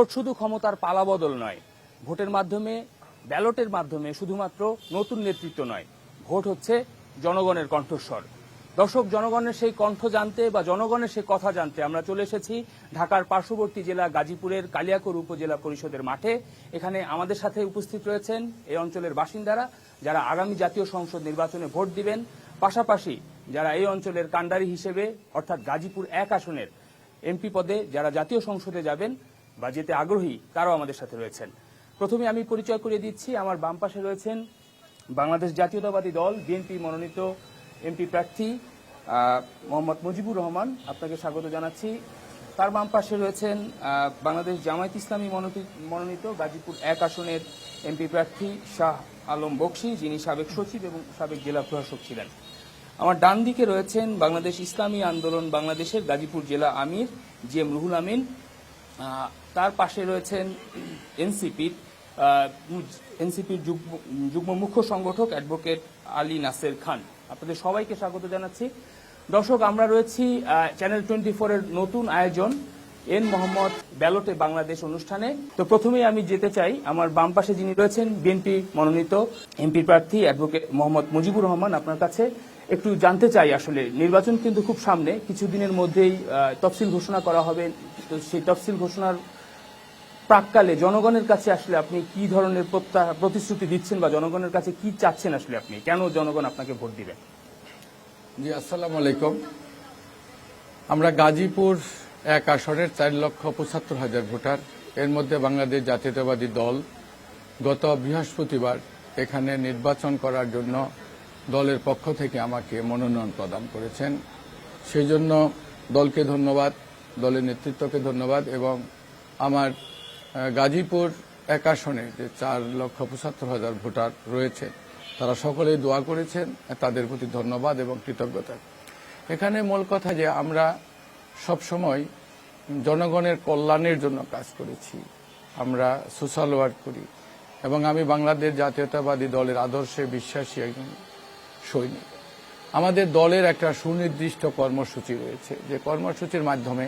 Vote শুধু ক্ষমতার পালাবদল নয়, ভোটের মাধ্যমে, ব্যালটের মাধ্যমে শুধুমাত্র নতুন নেতৃত্ব নয়, ভোট হচ্ছে জনগণের কণ্ঠস্বর। দর্শক, জনগণের সেই কণ্ঠ জানতে বা জনগণের সেই কথা জানতে আমরা চলে এসেছি ঢাকার পার্শ্ববর্তী জেলা গাজীপুরের কালিয়াকৈর উপজেলা পরিষদের মাঠে। এখানে আমাদের সাথে উপস্থিত রয়েছেন এই অঞ্চলের বাসিন্দারা, যারা আগামী জাতীয় সংসদ নির্বাচনে ভোট দিবেন, পাশাপাশি যারা এই অঞ্চলের কাণ্ডারি হিসেবে অর্থাৎ গাজীপুর 1 আসনের এমপি পদে যারা জাতীয় সংসদে যাবেন বা যেতে আগ্রহী, তারাও আমাদের সাথে রয়েছেন। প্রথমে আমি পরিচয় করিয়ে দিচ্ছি, আমার বাম পাশে রয়েছেন বাংলাদেশ জাতীয়তাবাদী দল বিএনপি মনোনীত এমপি প্রার্থী মোহাম্মদ মুজিবুর রহমান, আপনাকে স্বাগত জানাচ্ছি। তার বাম পাশে রয়েছেন বাংলাদেশ জামায়াত ইসলামী মনোনীত গাজীপুর 1 আসনের এমপি প্রার্থী শাহ আলম বকশী, যিনি সাবেক সচিব এবং সাবেক জেলা প্রশাসক ছিলেন। আমার ডান দিকে রয়েছেন বাংলাদেশ ইসলামী আন্দোলন বাংলাদেশের গাজীপুর জেলা আমির জিএম রুহুল আমিন। তার পাশে রয়েছেন এনসিপির যুগ্ম মুখ্য সংগঠক অ্যাডভোকেট আলী নাসের খান। আপনাদের সবাইকে স্বাগত জানাচ্ছি। দর্শক, আমরা রয়েছি চ্যানেল 24 এর নতুন আয়োজন এন মোহাম্মদ ব্যালটে বাংলাদেশ অনুষ্ঠানে। তো প্রথমেই আমি যেতে চাই আমার বাম পাশে যিনি রয়েছেন বিএনপি মনোনীত এমপি প্রার্থী অ্যাডভোকেট মোহাম্মদ মুজিবুর রহমান, আপনার কাছে একটু জানতে চাই, আসলে নির্বাচন কিন্তু খুব সামনে, কিছুদিনের মধ্যেই তফসিল ঘোষণা করা হবে। তো সেই তফসিল ঘোষণার প্রাককালে জনগণের কাছে আসলে আপনি কি ধরনের প্রতিশ্রুতি দিচ্ছেন বা জনগণের কাছে কি চাচ্ছেন, আসলে আপনি কেন জনগণ আপনাকে ভোট দিবেন? জি, আসসালামু আলাইকুম। আমরা গাজীপুর 1 আসনের 4,75,000 ভোটার, এর মধ্যে বাংলাদেশ জাতীয়তাবাদী দল গত বৃহস্পতিবার এখানে নির্বাচন করার জন্য দলের পক্ষ থেকে আমাকে মনোনয়ন প্রদান করেছেন। সেই জন্য দলকে ধন্যবাদ, দলের নেতৃত্বকে ধন্যবাদ এবং আমার গাজীপুর 1 আসনে যে 4,75,000 ভোটার রয়েছে তারা সকলেই দোয়া করেছেন, তাদের প্রতি ধন্যবাদ এবং কৃতজ্ঞতা। এখানে মূল কথা যে আমরা সবসময় জনগণের কল্যাণের জন্য কাজ করেছি, আমরা সোশ্যাল ওয়ার্ক করি এবং আমি বাংলাদেশ জাতীয়তাবাদী দলের আদর্শে বিশ্বাসী একজন সৈনিক। আমাদের দলের একটা সুনির্দিষ্ট কর্মসূচি রয়েছে, যে কর্মসূচির মাধ্যমে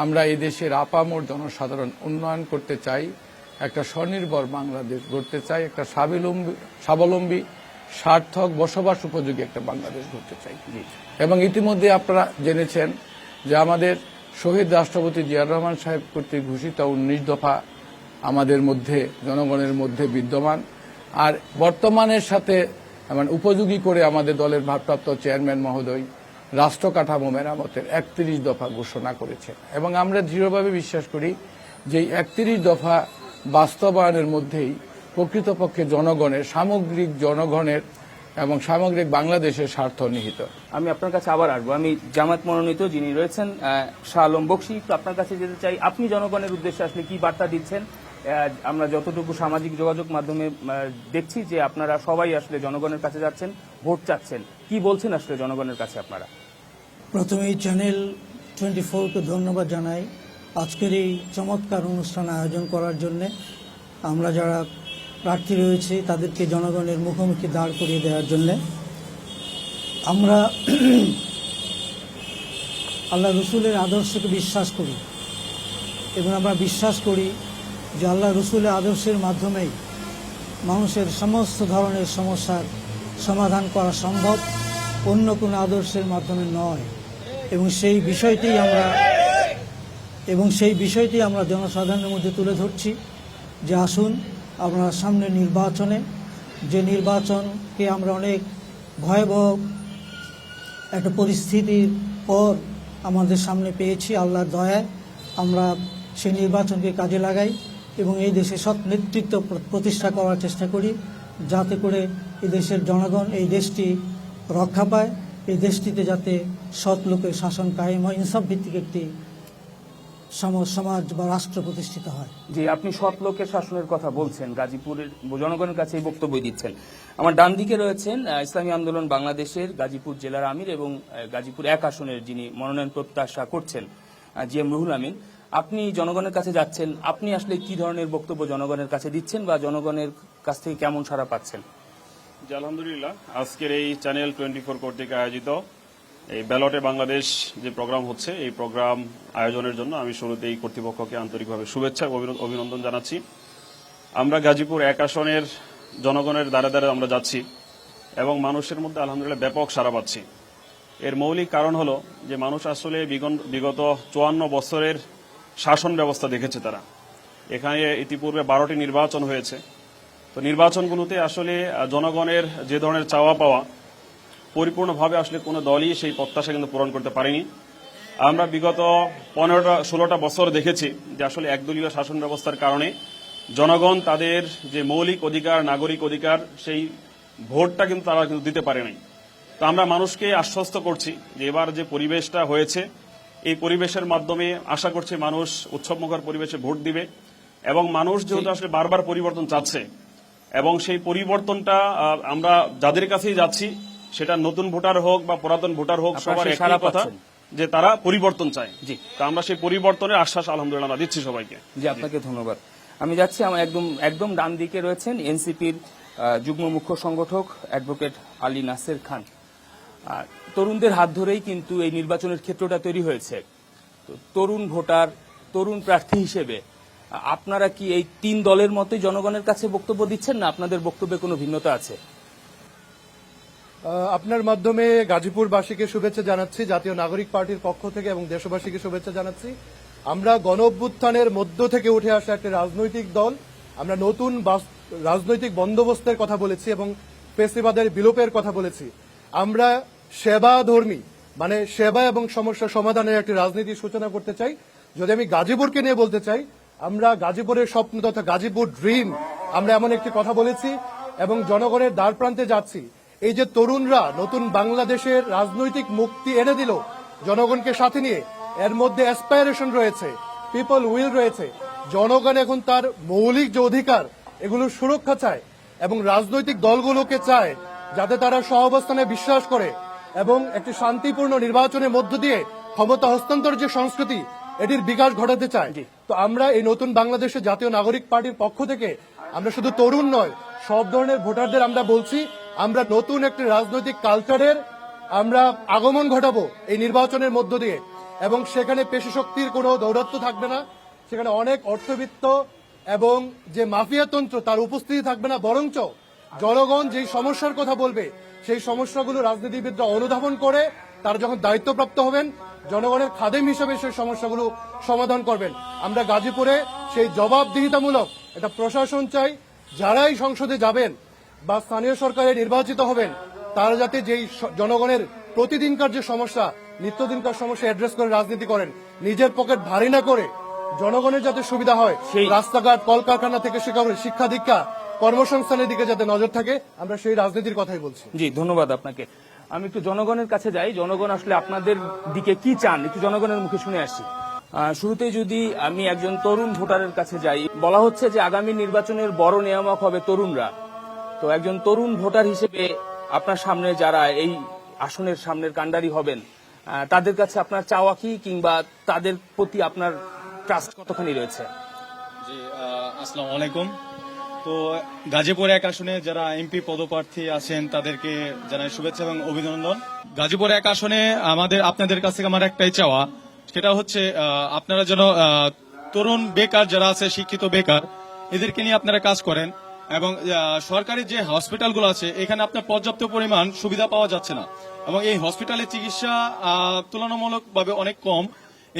আমরা এই দেশের আপামর জনসাধারণ উন্নয়ন করতে চাই, একটা স্বনির্ভর বাংলাদেশ গড়তে চাই, একটা স্বাবলম্বী সার্থক বসবাস উপযোগী একটা বাংলাদেশ গড়তে চাই। এবং ইতিমধ্যে আপনারা জেনেছেন যে আমাদের শহীদ রাষ্ট্রপতি জিয়াউর রহমান সাহেব কর্তৃক ঘোষিত 19 দফা আমাদের মধ্যে জনগণের মধ্যে বিদ্যমান। আর বর্তমানের সাথে উপযোগী করে আমাদের দলের ভারপ্রাপ্ত চেয়ারম্যান মহোদয় রাষ্ট্র কাঠামো মেরামতের 31 দফা ঘোষণা করেছেন এবং আমরা দৃঢ়ভাবে বিশ্বাস করি যে 31 দফা বাস্তবায়নের মধ্যেই প্রকৃতপক্ষে জনগণের, সামগ্রিক জনগণের এবং সামগ্রিক বাংলাদেশের স্বার্থ নিহিত। আমি আপনার কাছে আবার আসবো। আমি জামায়াত মনোনীত যিনি রয়েছেন শাহ আলম বকশী, তো আপনার কাছে যেতে চাই, আপনি জনগণের উদ্দেশ্যে আসলে কি বার্তা দিচ্ছেন? আমরা যতটুকু সামাজিক যোগাযোগ মাধ্যমে দেখছি যে আপনারা সবাই আসলে জনগণের কাছে যাচ্ছেন, ভোট চাচ্ছেন, কি বলছেন আসলে জনগণের কাছে আপনারা? প্রথমেই চ্যানেল 24কে ধন্যবাদ জানাই আজকের এই চমৎকার অনুষ্ঠান আয়োজন করার জন্য। আমরা যারা প্রার্থী রয়েছে তাদেরকে জনগণের মুখোমুখি দাঁড় করিয়ে দেওয়ার জন্য। আমরা আল্লাহ রসুলের আদর্শকে বিশ্বাস করি এবং আমরা বিশ্বাস করি যে আল্লাহ রসুলের আদর্শের মাধ্যমেই মানুষের সমস্ত ধরনের সমস্যার সমাধান করা সম্ভব, অন্য কোনো আদর্শের মাধ্যমে নয়। এবং সেই বিষয়টি আমরা জনসাধারণের মধ্যে তুলে ধরছি যে আসুন আমরা সামনে নির্বাচনে, যে নির্বাচনকে আমরা অনেক ভয়াবহ একটা পরিস্থিতির পর আমাদের সামনে পেয়েছি, আল্লাহর দয়ায় আমরা সেই নির্বাচনকে কাজে লাগাই এবং এই দেশে সৎ নেতৃত্ব প্রতিষ্ঠা করার চেষ্টা করি, যাতে করে এই দেশের জনগণ এই দেশটি রক্ষা পায়, এই দেশটিতে যাতে সৎ লোকের শাসন কায়েম হয়, ইনসাফ ভিত্তিক একটি সমাজ বা রাষ্ট্র প্রতিষ্ঠিত হয়। জি, আপনি সৎ লোকের শাসনের কথা বলছেন, গাজীপুরের জনগণের কাছে এই বক্তব্য দিচ্ছেন। আমার ডান দিকে রয়েছেন ইসলামী আন্দোলন বাংলাদেশের গাজীপুর জেলার আমির এবং গাজীপুর 1 আসনের যিনি মনোনয়ন প্রত্যাশা করছেন জিএম রুহুল আমিন। আপনি জনগণের কাছে যাচ্ছেন, আপনি আসলে কি ধরনের বক্তব্য জনগণের কাছে দিচ্ছেন বা জনগণের কাছ থেকে কেমন সাড়া পাচ্ছেন? আলহামদুলিল্লাহ, আজকের এই চ্যানেল 24 কর্তৃক আয়োজিত এই ব্যালটে বাংলাদেশ যে প্রোগ্রাম হচ্ছে এই প্রোগ্রাম আয়োজনের জন্য আমি শুরুতেই কর্তৃপক্ষকে আন্তরিকভাবে শুভেচ্ছা ও অভিনন্দন জানাচ্ছি। আমরা গাজীপুর 1 আসনের জনগণের দ্বারে দ্বারে আমরা যাচ্ছি এবং মানুষের মধ্যে আলহামদুলিল্লাহ ব্যাপক সাড়া পাচ্ছি। এর মৌলিক কারণ হলো যে মানুষ আসলে বিগত 54 বছরের শাসন ব্যবস্থা দেখেছে তারা। এখানে ইতিপূর্বে 12টি নির্বাচন হয়েছে। তো নির্বাচনগুলোতে আসলে জনগণের যে ধরনের চাওয়া পাওয়া পরিপূর্ণভাবে আসলে কোনো দলই সেই প্রত্যাশা কিন্তু পূরণ করতে পারেনি। আমরা বিগত 15-16টা বছর দেখেছি যে আসলে একদলীয় শাসন ব্যবস্থার কারণে জনগণ তাদের যে মৌলিক অধিকার, নাগরিক অধিকার, সেই ভোটটা কিন্তু তারা কিন্তু দিতে পারে নাই। তো আমরা মানুষকে আশ্বস্ত করছি যে এবার যে পরিবেশটা হয়েছে এই পরিবেশের মাধ্যমে আশা করছি মানুষ উৎসবমুখর পরিবেশে ভোট দিবে এবং মানুষ যেহেতু আসলে বারবার পরিবর্তন চাচ্ছে এবং সেই পরিবর্তনটা আমরা যাদের কাছেই যাচ্ছি সেটা নতুন ভোটার হোক বা পুরাতন ভোটার হোক, আপনারা সবার সেই একই সাড়া কথা পাচ্ছেন? যে তারা পরিবর্তন চায়। জি। তো আমরা সেই পরিবর্তনের আশ্বাস আলহামদুলিল্লাহ আমরা দিচ্ছি সবাইকে। জি, আপনাকে ধন্যবাদ। আমি যাচ্ছি আমার একদম ডান দিকে রয়েছেন এনসিপির যুগ্ম মুখ্য সংগঠক অ্যাডভোকেট আলী নাসের খান। তরুণদের হাত ধরেই কিন্তু এই নির্বাচনের ক্ষেত্রটা তৈরি হয়েছে। তো তরুণ ভোটার, তরুণ প্রার্থী হিসেবে আপনারা কি এই 3 দলের মতোই জনগণের কাছে বক্তব্য দিচ্ছেন, না আপনাদের বক্তব্যে কোনো ভিন্নতা আছে? আপনার মাধ্যমে গাজীপুরবাসীকে শুভেচ্ছা জানাচ্ছি, জাতীয় নাগরিক পার্টির পক্ষ থেকে, এবং দেশবাসীকে শুভেচ্ছা জানাচ্ছি। আমরা গণ অভ্যুত্থানের মধ্য থেকে উঠে আসা একটা রাজনৈতিক দল। আমরা নতুন রাজনৈতিক বন্দোবস্তের কথা বলেছি এবং ফেসিবাদের বিলোপের কথা বলেছি। আমরা সেবাধর্মী, মানে সেবা এবং সমস্যা সমাধানের একটি রাজনীতির সূচনা করতে চাই। যদি আমি গাজীপুরকে নিয়ে বলতে চাই, আমরা গাজীপুরের স্বপ্ন তথা গাজীপুর ড্রিম, আমরা এমন একটি কথা বলেছি এবং জনগণের দ্বার প্রান্তে যাচ্ছি। এই যে তরুণরা নতুন বাংলাদেশের রাজনৈতিক মুক্তি এনে দিল জনগণকে সাথে নিয়ে, এর মধ্যে অ্যাসপাইরেশন রয়েছে, পিপল উইল রয়েছে। জনগণ এখন তার মৌলিক যে অধিকার এগুলোর সুরক্ষা চায় এবং রাজনৈতিক দলগুলোকে চায় যাতে তারা সহাবস্থানে বিশ্বাস করে এবং একটি শান্তিপূর্ণ নির্বাচনের মধ্য দিয়ে ক্ষমতা হস্তান্তর যে সংস্কৃতি এটির বিকাশ ঘটাতে চায়। তো আমরা এই নতুন বাংলাদেশের জাতীয় নাগরিক পার্টির পক্ষ থেকে আমরা শুধু তরুণ নয়, সব ধরনের ভোটারদের আমরা বলছি আমরা নতুন একটি রাজনৈতিক কালচারের আমরা আগমন ঘটাবো এই নির্বাচনের মধ্য দিয়ে এবং সেখানে পেশি শক্তির কোনো দৌরাত্ম্য থাকবে না, সেখানে অনেক অর্থবিত্ত এবং যে মাফিয়াতন্ত্র তার উপস্থিতি থাকবে না, বরঞ্চ জনগণ যেই সমস্যার কথা বলবে সেই সমস্যাগুলো রাজনীতিবিদরা অনুধাবন করে তারা যখন দায়িত্বপ্রাপ্ত হবেন জনগণের খাদেম হিসেবে সেই সমস্যাগুলো সমাধান করবেন। আমরা গাজীপুরে সেই জবাবদিহিতামূলক একটা প্রশাসন চাই। যারাই সংসদে যাবেন বা স্থানীয় সরকারে নির্বাচিত হবেন তারা যাতে যেই জনগণের প্রতিদিনকার যে সমস্যা, নিত্যদিনকার সমস্যা অ্যাড্রেস করে রাজনীতি করেন, নিজের পকেট ভারী না করে জনগণের যাতে সুবিধা হয়, রাস্তাঘাট কলকারখানা থেকে শিক্ষা দীক্ষা কর্মসংস্থানের দিকে যাতে নজর থাকে, আমরা সেই রাজনীতির কথাই বলছি। জি, ধন্যবাদ আপনাকে। আমি একটু জনগণের কাছে যাই। জনগণ আসলে আপনাদের দিকে কি চান একটু জনগণের মুখে শুনে আসি। শুরুতেই যদি আমি একজন তরুণ ভোটারের কাছে যাই, বলা হচ্ছে যে আগামী নির্বাচনের বড় নিয়ামক হবে তরুণরা। তো একজন তরুণ ভোটার হিসেবে আপনার সামনে যারা এই আসনের সামনের কাণ্ডারি হবেন তাদের কাছে আপনার চাওয়া কি, কিংবা তাদের প্রতি আপনার ট্রাস্ট কতখানি রয়েছে? জি, আসসালামু আলাইকুম। তো গাজীপুর 1 আসনে যারা এমপি পদপ্রার্থী আছেন তাদেরকে জানাই শুভেচ্ছা এবং অভিনন্দন। গাজীপুর 1 আসনে আপনাদের কাছ থেকে আমার একটাই চাওয়া, সেটা হচ্ছে আপনারা যেন তরুণ বেকার যারা আছে, শিক্ষিত বেকার, এদেরকে নিয়ে আপনারা কাজ করেন এবং সরকারি যে হসপিটালগুলো আছে এখানে আপনার পর্যাপ্ত পরিমাণ সুবিধা পাওয়া যাচ্ছে না এবং এই হসপিটালের চিকিৎসা তুলনামূলকভাবে অনেক কম।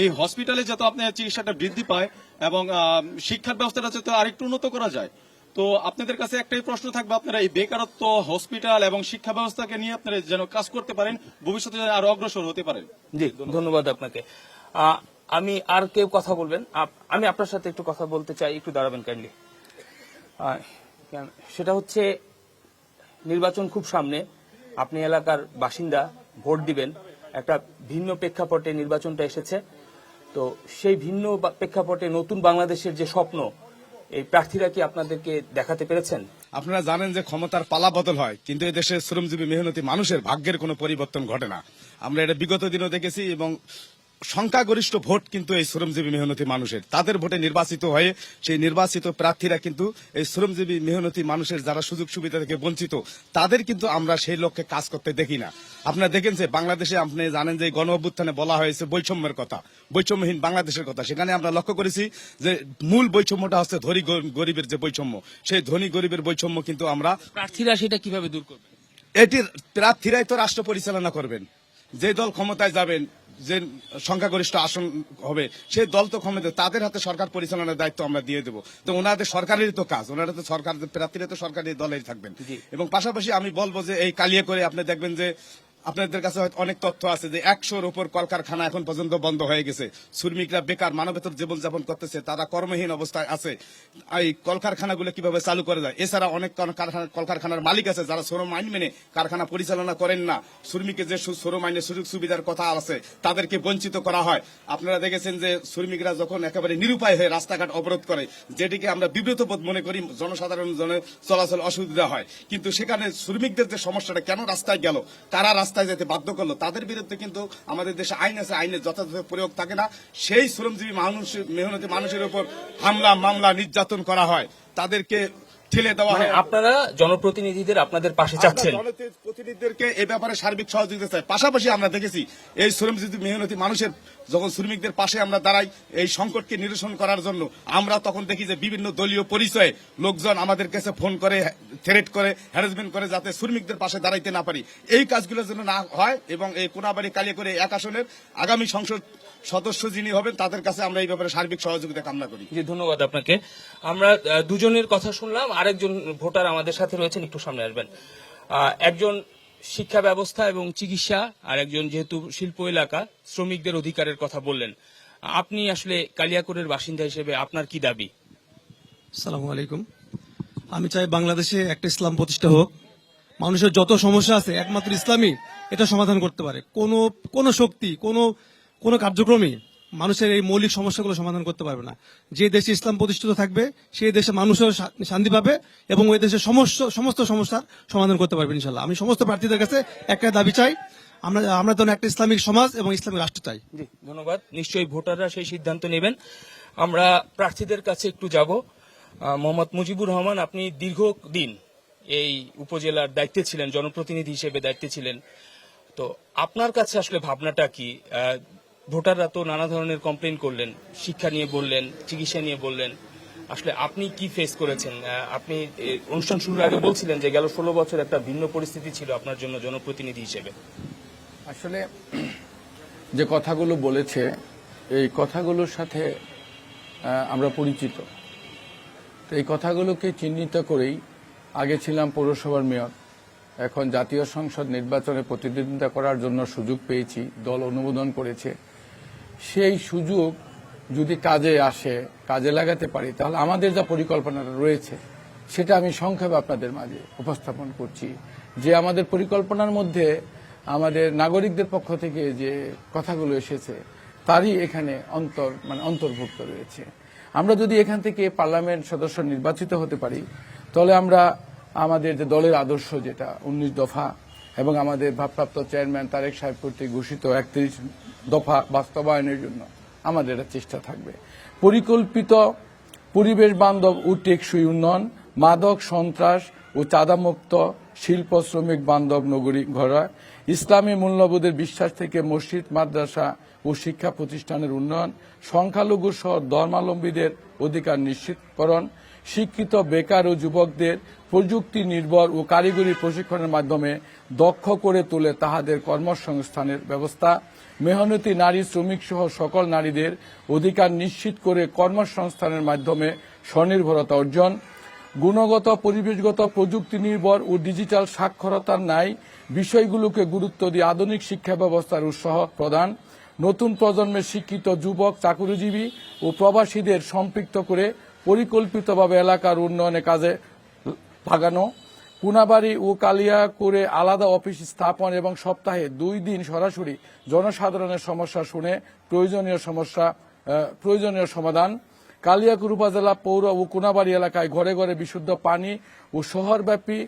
এই হসপিটালে যাতে আপনার চিকিৎসাটা বৃদ্ধি পায় এবং শিক্ষার ব্যবস্থাটা যাতে আরেকটু উন্নত করা যায়। তো আপনাদের কাছে একটাই প্রশ্ন থাকবে, আপনারা এই বেকারত্ব, হসপিটাল এবং শিক্ষা ব্যবস্থাকে নিয়ে আপনারা যেন কাজ করতে পারেন, ভবিষ্যতে যেন আরো অগ্রসর হতে পারেন। জি, ধন্যবাদ আপনাকে। আমি আর কেউ কথা বলবেন? আমি আপনার সাথে একটু কথা বলতে চাই, একটু দাঁড়াবেন কাইন্ডলি। সেটা হচ্ছে নির্বাচন খুব সামনে, আপনি এলাকার বাসিন্দা, ভোট দিবেন, একটা ভিন্ন প্রেক্ষাপটে নির্বাচনটা এসেছে। তো সেই ভিন্ন প্রেক্ষাপটে নতুন বাংলাদেশের যে স্বপ্ন, এই প্রার্থীরা কি আপনাদেরকে দেখাতে পেরেছেন? আপনারা জানেন যে ক্ষমতার পালা বদল হয়, কিন্তু এই দেশের শ্রমজীবী মেহনতি মানুষের ভাগ্যের কোনো পরিবর্তন ঘটে না। আমরা এটা বিগত দিনও দেখেছি এবং সংখ্যাগরিষ্ঠ ভোট কিন্তু এই শ্রমজীবী মেহনতি মানুষের, তাদের ভোটে নির্বাচিত হয়ে সেই নির্বাচিত প্রার্থীরা কিন্তু এই শ্রমজীবী মেহনতি মানুষের যারা সুযোগ সুবিধা থেকে বঞ্চিত তাদের কিন্তু আমরা সেই লক্ষ্যে কাজ করতে দেখি না। আপনারা দেখেন যে বাংলাদেশে আপনি জানেন যে গণ অভ্যুত্থানে বলা হয়েছে বৈষম্যের কথা, বৈষম্যহীন বাংলাদেশের কথা। সেখানে আমরা লক্ষ্য করেছি যে মূল বৈষম্যটা হচ্ছে ধনী গরিবের যে বৈষম্য, সেই ধনী গরিবের বৈষম্য কিন্তু আমরা প্রার্থীরা সেটা কিভাবে দূর করবে? এটির প্রার্থীরাই তো রাষ্ট্র পরিচালনা করবেন। যে দল ক্ষমতায় যাবেন, যে সংখ্যাগরিষ্ঠ আসন হবে সেই দল তো ক্ষমতা, তাদের হাতে সরকার পরিচালনার দায়িত্ব আমরা দিয়ে দেবো। তো ওনাদের সরকারেরই তো কাজ, ওনারা তো সরকার, প্রার্থীরা তো সরকারি দলেই থাকবেন। এবং পাশাপাশি আমি বলবো যে এই কালিয়া করে আপনি দেখবেন যে আপনাদের কাছে হয়তো অনেক তথ্য আছে যে 100-র উপর কলকারখানা এখন পর্যন্ত বন্ধ হয়ে গেছে। শ্রমিকরা বেকার মানবেতর জীবনযাপন করতেছে, তারা কর্মহীন অবস্থায় আছে। এই কলকারখানাগুলো কিভাবে চালু করা যায়? এছাড়া অনেক কলকারখানার মালিক আছে যারা শ্রম আইন মেনে কারখানা পরিচালনা করেন না। শ্রমিকের যে শ্রম আইনের সুযোগ সুবিধার কথা আছে তাদেরকে বঞ্চিত করা হয়। আপনারা দেখেছেন যে শ্রমিকরা যখন একেবারে নিরুপায় হয়ে রাস্তাঘাট অবরোধ করে, যেটিকে আমরা বিব্রত বোধ মনে করি, জনসাধারণ চলাচল অসুবিধা হয়। কিন্তু সেখানে শ্রমিকদের যে সমস্যাটা, কেন রাস্তায় গেল, কারা রাস্তায় যেতে বাধ্য করলো, তাদের বিরুদ্ধে কিন্তু আমাদের দেশে আইন আছে, আইনের যথাযথ প্রয়োগ থাকে না। সেই শ্রমজীবী মানুষ, মেহনতি মানুষের উপর হামলা, মামলা, নির্যাতন করা হয়, তাদেরকে ঠেলে দেওয়া মানে হয়। আপনারা জনপ্রতিনিধিদের আপনাদের পাশে চাচ্ছেন? প্রতিনিধিদেরকে এই ব্যাপারে সার্বিক সহযোগিতা চাই। পাশাপাশি আমরা দেখেছি এই শ্রমজীবী মেহনতি মানুষের যখন শ্রমিকদের পাশে আমরা দাঁড়াই এই সংকটকে নিরসন করার জন্য, আমরা তখন দেখি যে বিভিন্ন দলীয় পরিচয়ে লোকজন আমাদের কাছে ফোন করে, থ্রেট করে, হ্যারাসমেন্ট করে, যাতে শ্রমিকদের পাশে দাঁড়াইতে না পারি। এই কাজগুলো যেন না হয় এবং এই কোনাবাড়ি কালিয়া করে 1 আসনের আগামী সংসদ সদস্য যিনি হবেন তাদের কাছে আমরা এই ব্যাপারে সার্বিক সহযোগিতা কামনা করি। জি, ধন্যবাদ আপনাকে। আমরা দুজনের কথা শুনলাম, আরেকজন ভোটার আমাদের সাথে রয়েছেন, একটু সামনে আসবেন। একজন শিক্ষা ব্যবস্থা এবং চিকিৎসা, আর একজন যেহেতু শিল্প এলাকা, শ্রমিকদের অধিকারের কথা বললেন। আপনি আসলে কালিয়াকৈরের বাসিন্দা হিসেবে আপনার কি দাবি? আসসালামু আলাইকুম। আমি চাই বাংলাদেশে একটা ইসলাম প্রতিষ্ঠা হোক। মানুষের যত সমস্যা আছে একমাত্র ইসলামই এটা সমাধান করতে পারে। কোনো শক্তি, কোনো কার্যক্রমই মানুষের এই মৌলিক সমস্যাগুলো সমাধান করতে পারবে না। যে দেশে ইসলাম প্রতিষ্ঠিত থাকবে সেই দেশে মানুষও শান্তি পাবে এবং ওই দেশের সমস্ত সমস্যার সমাধান করতে পারবে ইনশাল্লাহ। আমি সমস্ত প্রার্থীদের কাছে একটা দাবি চাই, আমরা যেন একটা ইসলামিক সমাজ এবং ইসলামিক রাষ্ট্র চাই। জি, ধন্যবাদ। নিশ্চয়ই ভোটাররা সেই সিদ্ধান্ত নেবেন। আমরা প্রার্থীদের কাছে একটু যাব। মোহাম্মদ মুজিবুর রহমান, আপনি দীর্ঘদিন এই উপজেলার দায়িত্বে ছিলেন, জনপ্রতিনিধি হিসেবে দায়িত্বে ছিলেন। তো আপনার কাছে আসলে ভাবনাটা কি? ভোটাররা তো নানা ধরনের কমপ্লেন করলেন, শিক্ষা নিয়ে বললেন, চিকিৎসা নিয়ে বললেন। আসলে আপনি কি ফেস করেছেন? আপনি অনুষ্ঠান শুরুর আগে বলছিলেন যে গেল 16 বছর একটা ভিন্ন পরিস্থিতি ছিল আপনার জন্য জনপ্রতিনিধি হিসেবে। আসলে যে কথাগুলো বলেছে এই কথাগুলোর সাথে আমরা পরিচিত। তো এই কথাগুলোকে চিহ্নিত করেই আগে ছিলাম পৌরসভার মেয়র, এখন জাতীয় সংসদ নির্বাচনে প্রতিদ্বন্দ্বিতা করার জন্য সুযোগ পেয়েছি, দল অনুমোদন করেছে। সেই সুযোগ যদি কাজে আসে, কাজে লাগাতে পারি, তাহলে আমাদের যা পরিকল্পনাটা রয়েছে সেটা আমি সংক্ষেপে আপনাদের মাঝে উপস্থাপন করছি। যে আমাদের পরিকল্পনার মধ্যে আমাদের নাগরিকদের পক্ষ থেকে যে কথাগুলো এসেছে তারই এখানে অন্তর্ভুক্ত রয়েছে। আমরা যদি এখান থেকে পার্লামেন্ট সদস্য নির্বাচিত হতে পারি, তাহলে আমরা আমাদের যে দলের আদর্শ, যেটা 19 দফা এবং আমাদের ভারপ্রাপ্ত চেয়ারম্যান তারেক সাহেব কর্তৃক ঘোষিত 31 দফা বাস্তবায়নের জন্য আমাদের একটা চেষ্টা থাকবে। পরিকল্পিত পরিবেশ বান্ধব ও টেকসই উন্নয়ন, মাদক সন্ত্রাস ও চাঁদামুক্ত, শিল্প শ্রমিক বান্ধব নগরী গড়া, ইসলামী মূল্যবোধের বিশ্বাস থেকে মসজিদ, মাদ্রাসা ও শিক্ষা প্রতিষ্ঠানের উন্নয়ন, সংখ্যালঘু সহ ধর্মাবলম্বীদের অধিকার নিশ্চিতকরণ, শিক্ষিত বেকার ও যুবকদের প্রযুক্তি নির্ভর ও কারিগরি প্রশিক্ষণের মাধ্যমে দক্ষ করে তুলে তাহাদের কর্মসংস্থানের ব্যবস্থা, মেহনতি নারী শ্রমিক সহ সকল নারীদের অধিকার নিশ্চিত করে কর্মসংস্থানের মাধ্যমে স্বনির্ভরতা অর্জন, গুণগত পরিবেশগত প্রযুক্তি নির্ভর ও ডিজিটাল সাক্ষরতার ন্যায় বিষয়গুলোকে গুরুত্ব দিয়ে আধুনিক শিক্ষা ব্যবস্থার উৎসাহ প্রদান, নতুন প্রজন্মের শিক্ষিত যুবক, চাকুরিজীবী ও প্রবাসীদের সম্পৃক্ত করে পরিকল্পিতভাবে এলাকার উন্নয়নে কাজে লাগানো, কোনাবাড়ি ও কালিয়াকৈরে আলাদা অফিস স্থাপন এবং সপ্তাহে 2 দিন সরাসরি জনসাধারণের সমস্যা শুনে প্রয়োজনীয় সমাধান, কালিয়াকৈর উপজেলা পৌর ও কোনাবাড়ি এলাকায় ঘরে ঘরে বিশুদ্ধ পানি ও শহরব্যাপী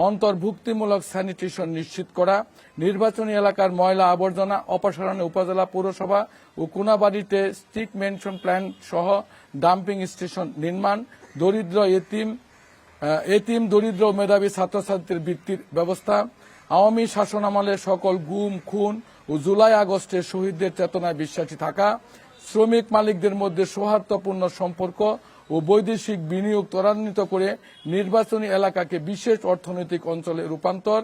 অন্তর্ভুক্তিমূলক স্যানিটেশন নিশ্চিত করা, নির্বাচনী এলাকার ময়লা আবর্জনা অপসারণে উপজেলা পৌরসভা ও কোনাবাড়িতে স্ট্রিট মেনশন প্ল্যান সহ ডাম্পিং স্টেশন নির্মাণ, এতিম দরিদ্র ও মেধাবী ছাত্রছাত্রীদের বৃত্তির ব্যবস্থা, আওয়ামী শাসনামলে সকল গুম খুন ও জুলাই আগস্টের শহীদদের চেতনায় বিশ্বাসী থাকা, শ্রমিক মালিকদের মধ্যে সৌহার্দ্যপূর্ণ সম্পর্ক ও বৈদেশিক বিনিয়োগ ত্বরান্বিত করে নির্বাচনী এলাকাকে বিশেষ অর্থনৈতিক অঞ্চলে রূপান্তর,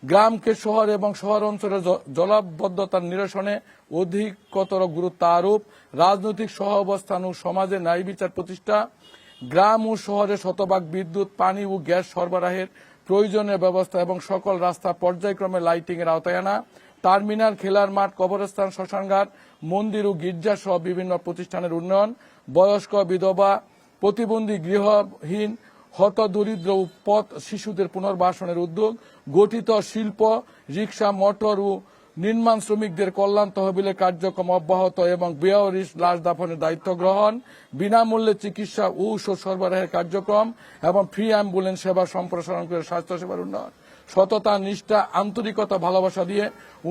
গ্রামকে শহর এবং শহর অঞ্চলের জলাবদ্ধতার নিরসনে অধিকতর গুরুত্ব আরোপ, রাজনৈতিক সহ অবস্থান ও সমাজে ন্যায় বিচার প্রতিষ্ঠা, গ্রাম ও শহরে শতভাগ বিদ্যুৎ, পানি ও গ্যাস সরবরাহের প্রয়োজনীয় ব্যবস্থা এবং সকল রাস্তা পর্যায়ক্রমে লাইটিং এর আওতায় আনা, টার্মিনাল, খেলার মাঠ, কবরস্থান, শ্মশানঘাট, মন্দির ও গির্জা সহ বিভিন্ন প্রতিষ্ঠানের উন্নয়ন, বয়স্ক, বিধবা, প্রতিবন্ধী, গৃহহীন, হত দরিদ্র ও পথ শিশুদের পুনর্বাসনের উদ্যোগ, গঠিত শিল্প, রিক্সা, মোটর ও নির্মাণ শ্রমিকদের কল্যাণ তহবিলের কার্যক্রম অব্যাহত এবং বেআইনি লাশ দাফনের দায়িত্ব গ্রহণ, বিনামূল্যে চিকিৎসা ও ঔষধ সরবরাহের কার্যক্রম এবং ফ্রি অ্যাম্বুলেন্স সেবা সম্প্রসারণ করে স্বাস্থ্যসেবার উন্নয়ন, সততা, নিষ্ঠা, আন্তরিকতা, ভালোবাসা দিয়ে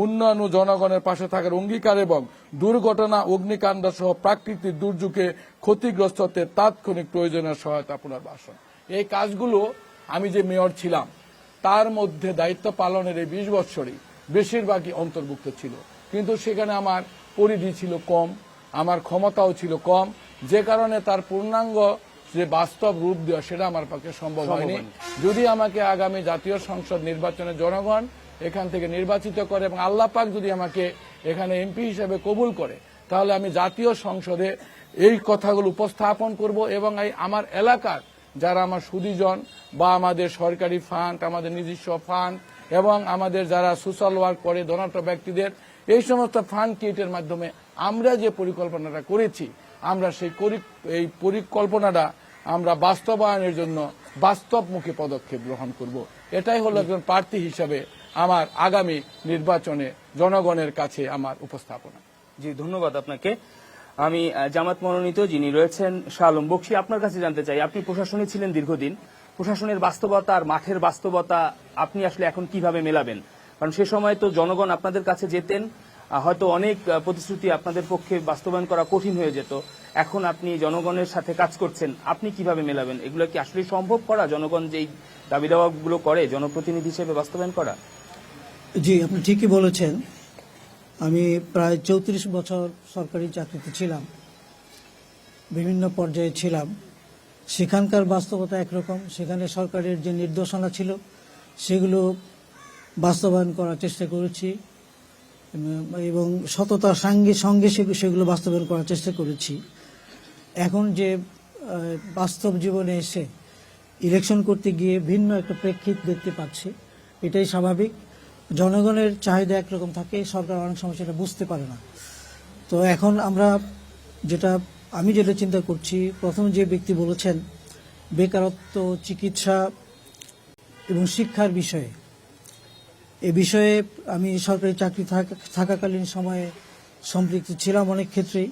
উন্নয়ন ও জনগণের পাশে থাকার অঙ্গীকার এবং দুর্ঘটনা, অগ্নিকাণ্ড সহ প্রাকৃতিক দুর্যোগে ক্ষতিগ্রস্তদের তাৎক্ষণিক প্রয়োজনীয় সহায়তা পুনর্বাসন। এই কাজগুলো আমি যে মেয়র ছিলাম তার মধ্যে দায়িত্ব পালনের এই 20 বৎসরই বেশিরভাগই অন্তর্ভুক্ত ছিল, কিন্তু সেখানে আমার পরিধি ছিল কম, আমার ক্ষমতাও ছিল কম, যে কারণে তার পূর্ণাঙ্গ যে বাস্তব রূপ দেওয়া সেটা আমার পক্ষে সম্ভব হয়নি। যদি আমাকে আগামী জাতীয় সংসদ নির্বাচনে জনগণ এখান থেকে নির্বাচিত করে এবং আল্লাহ পাক যদি আমাকে এখানে এমপি হিসেবে কবুল করে, তাহলে আমি জাতীয় সংসদে এই কথাগুলো উপস্থাপন করব এবং এই আমার এলাকার যারা আমার সুদীজন বা আমাদের সরকারি ফান্ড, আমাদের নিজস্ব ফান্ড এবং আমাদের যারা সোশ্যাল ওয়ার্ক করে ধনাঢ্য ব্যক্তিদের এই সমস্ত ফান্ড ক্রিয়েটের মাধ্যমে আমরা যে পরিকল্পনাটা করেছি, আমরা এই পরিকল্পনাটা আমরা বাস্তবায়নের জন্য বাস্তবমুখী পদক্ষেপ গ্রহণ করব। এটাই হলো একজন প্রার্থী হিসাবে আমার আগামী নির্বাচনে জনগণের কাছে আমার উপস্থাপনা। জি, ধন্যবাদ আপনাকে। আমি জামাত মনোনীত যিনি রয়েছেন শাহ আলম বকশী, আপনার কাছে জানতে চাই, আপনি প্রশাসনে ছিলেন দীর্ঘদিন, প্রশাসনের বাস্তবতা আর মাঠের বাস্তবতা আপনি আসলে এখন কিভাবে মেলাবেন? কারণ সে সময় তো জনগণ আপনাদের কাছে যেতেন, হয়তো অনেক প্রতিশ্রুতি আপনাদের পক্ষে বাস্তবায়ন করা কঠিন হয়ে যেত, এখন আপনি জনগণের সাথে কাজ করছেন, আপনি কিভাবে মেলাবেন? এগুলো কি আসলে সম্ভব করা, জনগণ যেই দাবি দাওয়াগুলো করে জনপ্রতিনিধি হিসেবে বাস্তবায়ন করা? জি, আপনি ঠিকই বলেছেন। আমি প্রায় 34 বছর সরকারি চাকরিতে ছিলাম, বিভিন্ন পর্যায়ে ছিলাম। সেখানকার বাস্তবতা একরকম, সেখানে সরকারের যে নির্দেশনা ছিল সেগুলো বাস্তবায়ন করার চেষ্টা করেছি এবং সততার সঙ্গে সেগুলো বাস্তবায়ন করার চেষ্টা করেছি। এখন যে বাস্তব জীবনে এসে ইলেকশন করতে গিয়ে ভিন্ন একটা প্রেক্ষিত দেখতে পাচ্ছি, এটাই স্বাভাবিক। জনগণের চাহিদা একরকম থাকে, সরকার অনেক সময় সেটা বুঝতে পারে না। তো এখন আমি যেটা চিন্তা করছি, প্রথম যে ব্যক্তি বলেছেন বেকারত্ব, চিকিৎসা এবং শিক্ষার বিষয়ে, এ বিষয়ে আমি সরকারি চাকরি থাকাকালীন সময়ে সম্পৃক্ত ছিলাম অনেক ক্ষেত্রেই।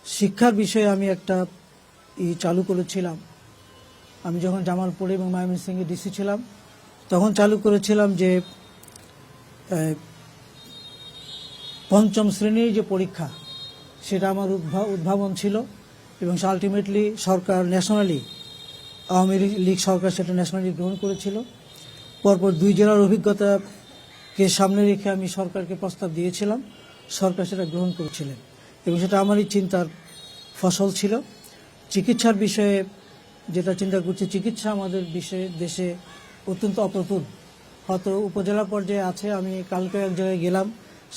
শিক্ষার বিষয়ে আমি একটা চালু করেছিলাম। আমি যখন জামালপুর এবং ময়মনসিংহে ডিসি ছিলাম তখন চালু করেছিলাম যে পঞ্চম শ্রেণীর যে পরীক্ষা সেটা আমার উদ্ভাবন ছিল এবং আলটিমেটলি সরকার ন্যাশনালি, আওয়ামী লীগ সরকার সেটা ন্যাশনালি গ্রহণ করেছিল। পরপর 2 জেলার অভিজ্ঞতাকে সামনে রেখে আমি সরকারকে প্রস্তাব দিয়েছিলাম, সরকার সেটা গ্রহণ করেছিলেন এবং সেটা আমারই চিন্তার ফসল ছিল। চিকিৎসার বিষয়ে যেটা চিন্তা করছি, চিকিৎসা আমাদের দেশে অত্যন্ত অপ্রতুল, হয়তো উপজেলা পর্যায়ে আছে। আমি কালকে এক জায়গায় গেলাম,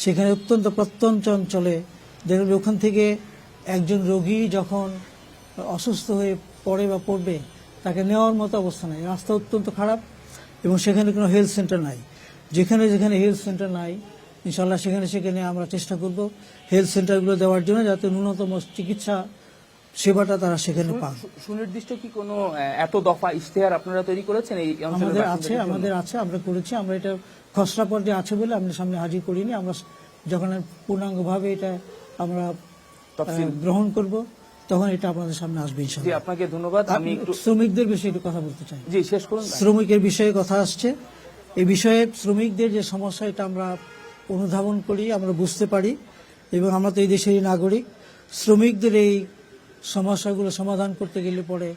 সেখানে অত্যন্ত প্রত্যন্ত অঞ্চলে দেখবেন ওখান থেকে একজন রোগী যখন অসুস্থ হয়ে পড়বে তাকে নেওয়ার মতো অবস্থা নাই, রাস্তা অত্যন্ত খারাপ এবং সেখানে কোনো হেলথ সেন্টার নাই। যেখানে হেলথ সেন্টার নাই, ইনশাল্লাহ সেখানে আমরা চেষ্টা করব হেলথ সেন্টারগুলো দেওয়ার জন্য, যাতে ন্যূনতম চিকিৎসা সেবাটা তারা সেখানে পান। সুনির্দিষ্ট কি কোনো এত দফা ইশতেহার আপনারা তৈরি করেছেন? এই আমাদের আছে, আমরা করেছি। আমরা এটা খসড়া পর্যায়ে আছে বলে আমরা সামনে হাজির করিনি। আমরা যখন পূর্ণাঙ্গভাবে এটা আমরা গ্রহণ করব তখন এটা আপনাদের সামনে আসবে জি ইনশাআল্লাহ। আপনাকে ধন্যবাদ। আমি একটু শ্রমিকদের বিষয়ে একটু কথা বলতে চাই। জি শেষ করুন। শ্রমিকের বিষয়ে কথা আসছে, এই বিষয়ে শ্রমিকদের যে সমস্যা এটা আমরা অনুধাবন করি, আমরা বুঝতে পারি, এবং আমরা তো এই দেশেরই নাগরিক। শ্রমিকদের এই সমস্যাগুলো সমাধান করতে গেলে পরে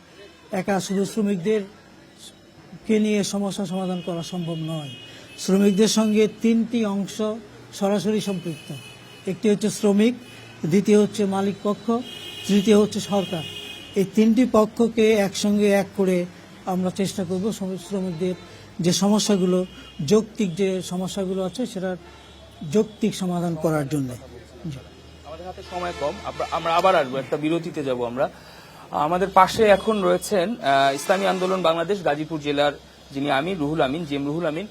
একা শুধু শ্রমিকদেরকে নিয়ে সমস্যা সমাধান করা সম্ভব নয়। শ্রমিকদের সঙ্গে তিনটি অংশ সরাসরি সম্পৃক্ত। একটি হচ্ছে শ্রমিক, দ্বিতীয় হচ্ছে মালিক পক্ষ, তৃতীয় হচ্ছে সরকার। এই তিনটি পক্ষকে একসঙ্গে এক করে আমরা চেষ্টা করব শ্রমিকদের যে সমস্যাগুলো, যৌক্তিক যে সমস্যাগুলো আছে সেটার যৌক্তিক সমাধান করার জন্য। আমাদের হাতে সময় কম, আমরা আবার আসবো, একটা বিরতিতে যাব আমরা। আমাদের পাশে এখন রয়েছেন ইসলামী আন্দোলন বাংলাদেশ গাজীপুর জেলার যিনি আমির রুহুল আমিন, জিএম রুহুল আমিন।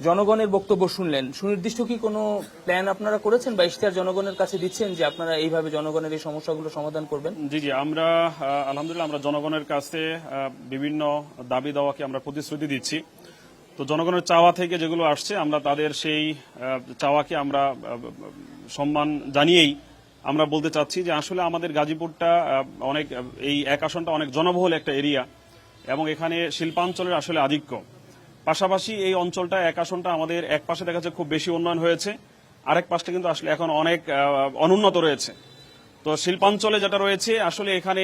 জনগণের বক্তব্য শুনলেন, সুনির্দিষ্ট কি কোনো প্ল্যান আপনারা করেছেন বা ইশতেহার জনগণের কাছে দিচ্ছেন যে আপনারা এইভাবে জনগণের এই সমস্যাগুলো সমাধান করবেন? জি আমরা আলহামদুলিল্লাহ আমরা জনগণের কাছে বিভিন্ন দাবি দাওয়াকে আমরা প্রতিশ্রুতি দিচ্ছি। তো জনগণের চাওয়া থেকে যেগুলো আসছে আমরা তাদের সেই চাওয়াকে আমরা সম্মান জানিয়েই আমরা বলতে চাচ্ছি যে আসলে আমাদের গাজীপুরটা অনেক, এই এক আসনটা অনেক জনবহুল একটা এরিয়া এবং এখানে শিল্পাঞ্চলের আসলে আধিক্য। পাশাপাশি এই অঞ্চলটা এক আসনটা আমাদের এক পাশে দেখা যাচ্ছে খুব বেশি উন্নয়ন হয়েছে, আরেক পাশটা কিন্তু আসলে এখন অনেক অনুন্নত রয়েছে। তো শিল্পাঞ্চলে যেটা রয়েছে আসলে এখানে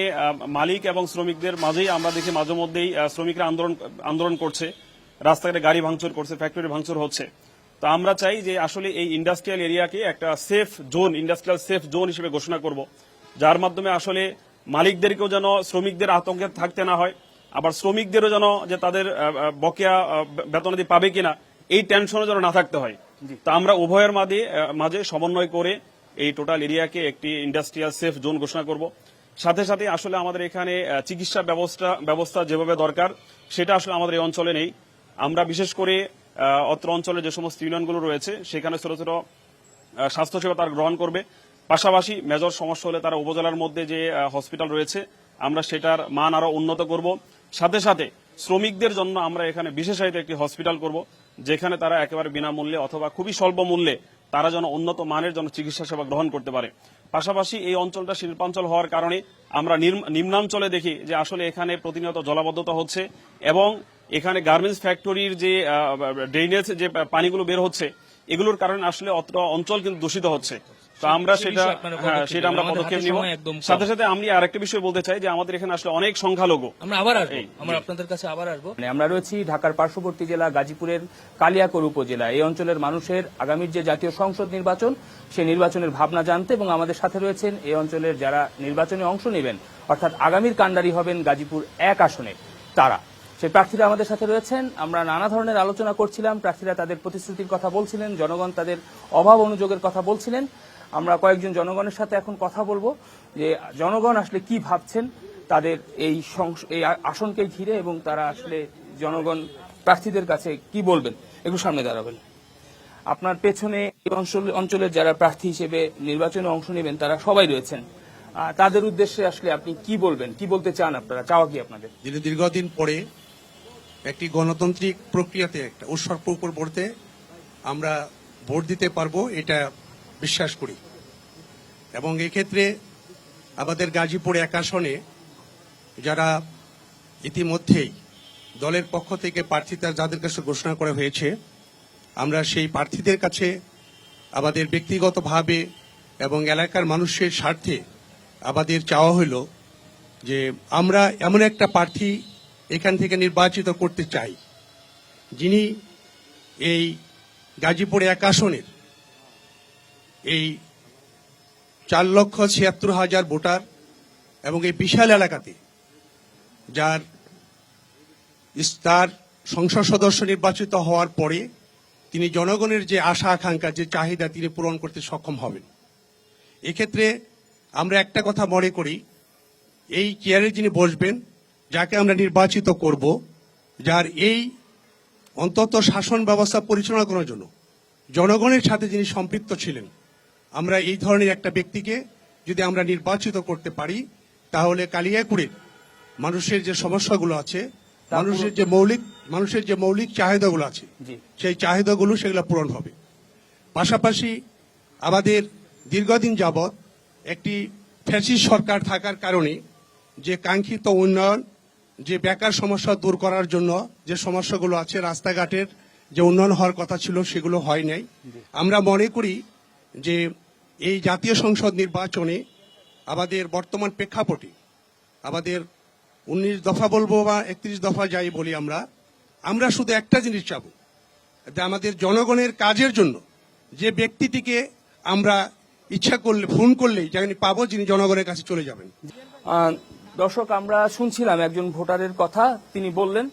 মালিক এবং শ্রমিকদের মাঝেই আমরা দেখি মাঝে মধ্যেই শ্রমিকরা আন্দোলন করছে, রাস্তাঘাটে গাড়ি ভাঙচুর করছে, ফ্যাক্টরি ভাঙচুর হচ্ছে। তো আমরা চাই যে আসলে এই ইন্ডাস্ট্রিয়াল এরিয়াকে একটা safe zone, industrial safe zone হিসেবে ঘোষণা করব, যার মাধ্যমে আসলে মালিকদেরকেও যেন শ্রমিকদের আতঙ্কে থাকতে না হয়, আবার শ্রমিকদেরও যেন যে তাদের বকেয়া বেতনাদি পাবে কিনা এই টেনশনও যেন না থাকতে হয়। তো আমরা উভয়ের মাঝে সমন্বয় করে এই টোটাল এরিয়াকে একটি ইন্ডাস্ট্রিয়াল সেফ জোন ঘোষণা করব। সাথে সাথে আসলে আমাদের এখানে চিকিৎসা ব্যবস্থা যেভাবে দরকার সেটা আসলে আমাদের এই অঞ্চলে নেই। আমরা বিশেষ করে অত্র অঞ্চলে যে সমস্ত ইউনিয়নগুলো রয়েছে সেখানে ছোট ছোট স্বাস্থ্যসেবা তারা গ্রহণ করবে। পাশাপাশি মেজর সমস্যা হলে তারা উপজেলার মধ্যে যে হসপিটাল রয়েছে আমরা সেটার মান আরো উন্নত করব। সাথে সাথে শ্রমিকদের জন্য আমরা এখানে বিশেষায়িত একটি হসপিটাল করব, যেখানে তারা একেবারে বিনামূল্যে অথবা খুবই স্বল্প মূল্যে তারা যেন উন্নত মানের জন্য চিকিৎসা সেবা গ্রহণ করতে পারে। পাশাপাশি এই অঞ্চলটা শিল্পাঞ্চল হওয়ার কারণে আমরা নিম্নাঞ্চলে দেখি যে আসলে এখানে প্রতিনিয়ত জলাবদ্ধতা হচ্ছে এবং এখানে গার্মেন্টস ফ্যাক্টরির যে ড্রেনেজ যে পানিগুলো বের হচ্ছে এগুলোর কারণে আসলে অত অঞ্চল কিন্তু দূষিত হচ্ছে। তো আমরা সেটা আমরা পদক্ষেপ নিব। সাথে সাথে আমি আরেকটা বিষয় বলতে চাই যে আমাদের এখানে আসলে অনেক সংখ্যালঘু, আমরা আপনাদের কাছে আবার আসবো। আমরা রয়েছি ঢাকার পার্শ্ববর্তী জেলা গাজীপুরের কালিয়াকৈর উপজেলা। এই অঞ্চলের মানুষের আগামীর যে জাতীয় সংসদ নির্বাচন সেই নির্বাচনের ভাবনা জানতে এবং আমাদের সাথে রয়েছেন এই অঞ্চলের যারা নির্বাচনে অংশ নেবেন, অর্থাৎ আগামীর কান্ডারি হবেন গাজীপুর এক আসনে তারা, সেই প্রার্থীরা আমাদের সাথে রয়েছেন। আমরা নানা ধরনের আলোচনা করছিলাম, প্রার্থীরা তাদের প্রতিশ্রুতির কথা বলছিলেন, জনগণ তাদের অভাব অনুযোগের কথা বলছিলেন। আমরা কয়েকজন জনগণের সাথে এখন কথা বলবো যে জনগণ আসলে কি ভাবছেন তাদের এই আসনকে ঘিরে এবং তারা আসলে জনগণ প্রার্থীদের কাছে কি বলবেন। একটু সামনে দাঁড়াবেন। আপনার পেছনে এই অঞ্চলের যারা প্রার্থী হিসেবে নির্বাচনে অংশ নেবেন তারা সবাই রয়েছেন, তাদের উদ্দেশ্যে আসলে আপনি কি বলবেন, কি বলতে চান, আপনারা চাওয়া কি আপনাদের? দীর্ঘদিন পরে একটি গণতান্ত্রিক প্রক্রিয়াতে একটা উৎসর্গ পড়তে আমরা ভোট দিতে পারবো এটা বিশ্বাস করি এবং এক্ষেত্রে আমাদের গাজীপুর এক আসনে যারা ইতিমধ্যেই দলের পক্ষ থেকে প্রার্থীতা যাদের কাছে ঘোষণা করা হয়েছে আমরা সেই প্রার্থীদের কাছে আমাদের ব্যক্তিগতভাবে এবং এলাকার মানুষের স্বার্থে আমাদের চাওয়া হলো যে আমরা এমন একটা প্রার্থী এখান থেকে নির্বাচিত করতে চাই যিনি এই গাজীপুর এক আসনের এই 4,76,000 ভোটার এবং এই বিশাল এলাকাতে যার সংসদ সদস্য নির্বাচিত হওয়ার পরে তিনি জনগণের যে আশা আকাঙ্ক্ষা যে চাহিদা তিনি পূরণ করতে সক্ষম হবেন। এক্ষেত্রে আমরা একটা কথা মনে করি, এই চেয়ারে যিনি বসবেন যাকে আমরা নির্বাচিত করব, যার এই অন্তত শাসন ব্যবস্থা পরিচালনা করার জন্য জনগণের সাথে যিনি সম্পৃক্ত ছিলেন, আমরা এই ধরনের একটা ব্যক্তিকে যদি আমরা নির্বাচিত করতে পারি তাহলে কালিয়াকৈরের মানুষের যে সমস্যাগুলো আছে, মানুষের যে মৌলিক চাহিদাগুলো আছে সেই চাহিদাগুলো সেগুলো পূরণ হবে। পাশাপাশি আমাদের দীর্ঘদিন যাবৎ একটি ফ্যাসিস্ট সরকার থাকার কারণে যে কাঙ্ক্ষিত উন্নয়ন, যে বেকার সমস্যা দূর করার জন্য যে সমস্যাগুলো আছে, রাস্তাঘাটের যে উন্নয়ন হওয়ার কথা ছিল সেগুলো হয় নাই। আমরা মনে করি যে এই জাতীয় সংসদ নির্বাচনে আমাদের বর্তমান প্রেক্ষাপটে আমাদের 19 দফা বলবো বা 31 দফা যাই বলি, আমরা শুধু একটা জিনিস চাবো, যে আমাদের জনগণের কাজের জন্য যে ব্যক্তিটিকে আমরা ইচ্ছা করলে ফোন করলেই যেখানে পাবো, যিনি জনগণের কাছে চলে যাবেন। দর্শক, আমরা শুনছিলাম একজন ভোটারের কথা। তিনি বললেন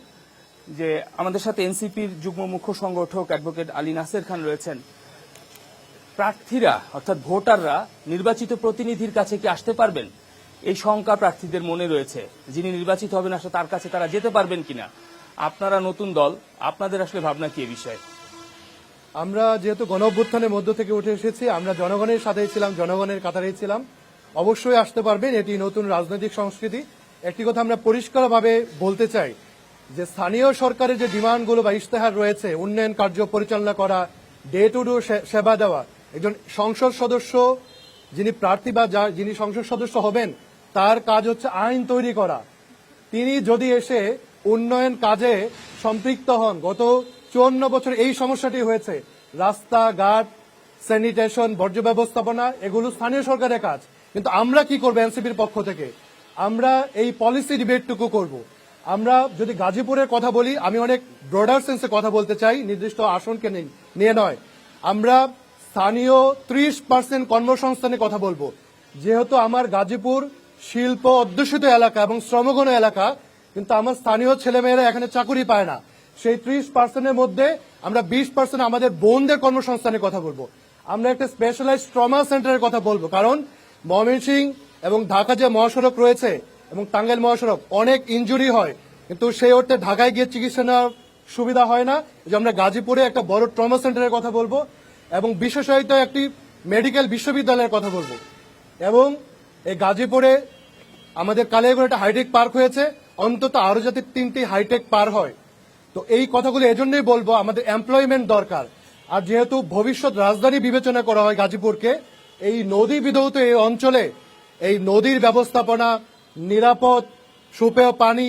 যে আমাদের সাথে এনসিপির যুগ্ম মুখ্য সংগঠক অ্যাডভোকেট আলী নাসের খান রয়েছেন। প্রার্থীরা অর্থাৎ ভোটাররা নির্বাচিত প্রতিনিধির কাছে কি আসতে পারবেন, এই শঙ্কা প্রার্থীদের মনে রয়েছে। যিনি নির্বাচিত হবেন আসলে তার কাছে তারা যেতে পারবেন কিনা। আপনারা নতুন দল, আপনাদের আসলে ভাবনা কি এ বিষয়ে? আমরা যেহেতু গণ অভ্যুত্থানের মধ্য থেকে উঠে এসেছি, আমরা জনগণের সাথেই ছিলাম, জনগণের কাতারেই ছিলাম। অবশ্যই আসতে পারবেন, এটি নতুন রাজনৈতিক সংস্কৃতি। একটি কথা আমরা পরিষ্কারভাবে বলতে চাই যে স্থানীয় সরকারের যে ডিমান্ডগুলো বা ইশতেহার রয়েছে, উন্নয়ন কার্য পরিচালনা করা, ডে টু ডে সেবা দেওয়া, একজন সংসদ সদস্য যিনি প্রার্থী বা যিনি সংসদ সদস্য হবেন তার কাজ হচ্ছে আইন তৈরি করা। তিনি যদি এসে উন্নয়ন কাজে সম্পৃক্ত হন, গত 54 বছর এই সমস্যাটি হয়েছে। রাস্তাঘাট, স্যানিটেশন, বর্জ্য ব্যবস্থাপনা, এগুলো স্থানীয় সরকারের কাজ। কিন্তু আমরা কি করবো এনসিপির পক্ষ থেকে? আমরা এই পলিসি ডিবেটটুকু করব। আমরা যদি গাজীপুরের কথা বলি, আমি অনেক ব্রডার সেন্সে কথা বলতে চাই, নির্দিষ্ট আসনকে নিয়ে নয়। আমরা স্থানীয় 30% কর্মসংস্থানের কথা বলবো। যেহেতু আমার গাজীপুর শিল্প অধ্যুষিত এলাকা এবং শ্রমঘন এলাকা, কিন্তু আমার স্থানীয় ছেলেমেয়েরা এখানে চাকুরি পায় না। সেই 30%-এর মধ্যে আমরা 20% আমাদের বোনদের কর্মসংস্থানের কথা বলবো। আমরা একটা স্পেশালাইজড ট্রমা সেন্টারের কথা বলবো, কারণ ময়মনসিংহ এবং ঢাকা যে মহাসড়ক রয়েছে এবং টাঙ্গাইল মহাসড়ক, অনেক ইনজুরি হয়, কিন্তু সেই অর্থে ঢাকায় গিয়ে চিকিৎসা নেওয়ার সুবিধা হয় না। যে আমরা গাজীপুরে একটা বড় ট্রমা সেন্টারের কথা বলবো এবং বিশেষায়িত একটি মেডিকেল বিশ্ববিদ্যালয়ের কথা বলবো। এবং এই গাজীপুরে আমাদের কালিয়াগঞ্জে একটা হাইটেক পার্ক হয়েছে, অন্তত আরো যাতে 3টি হাইটেক পার্ক হয়। তো এই কথাগুলো এজন্যই বলবো, আমাদের এমপ্লয়মেন্ট দরকার। আর যেহেতু ভবিষ্যৎ রাজধানী বিবেচনা করা হয় গাজীপুরকে, এই নদী বিধৌত এই অঞ্চলে এই নদীর ব্যবস্থাপনা, নিরাপদ সুপেয় পানি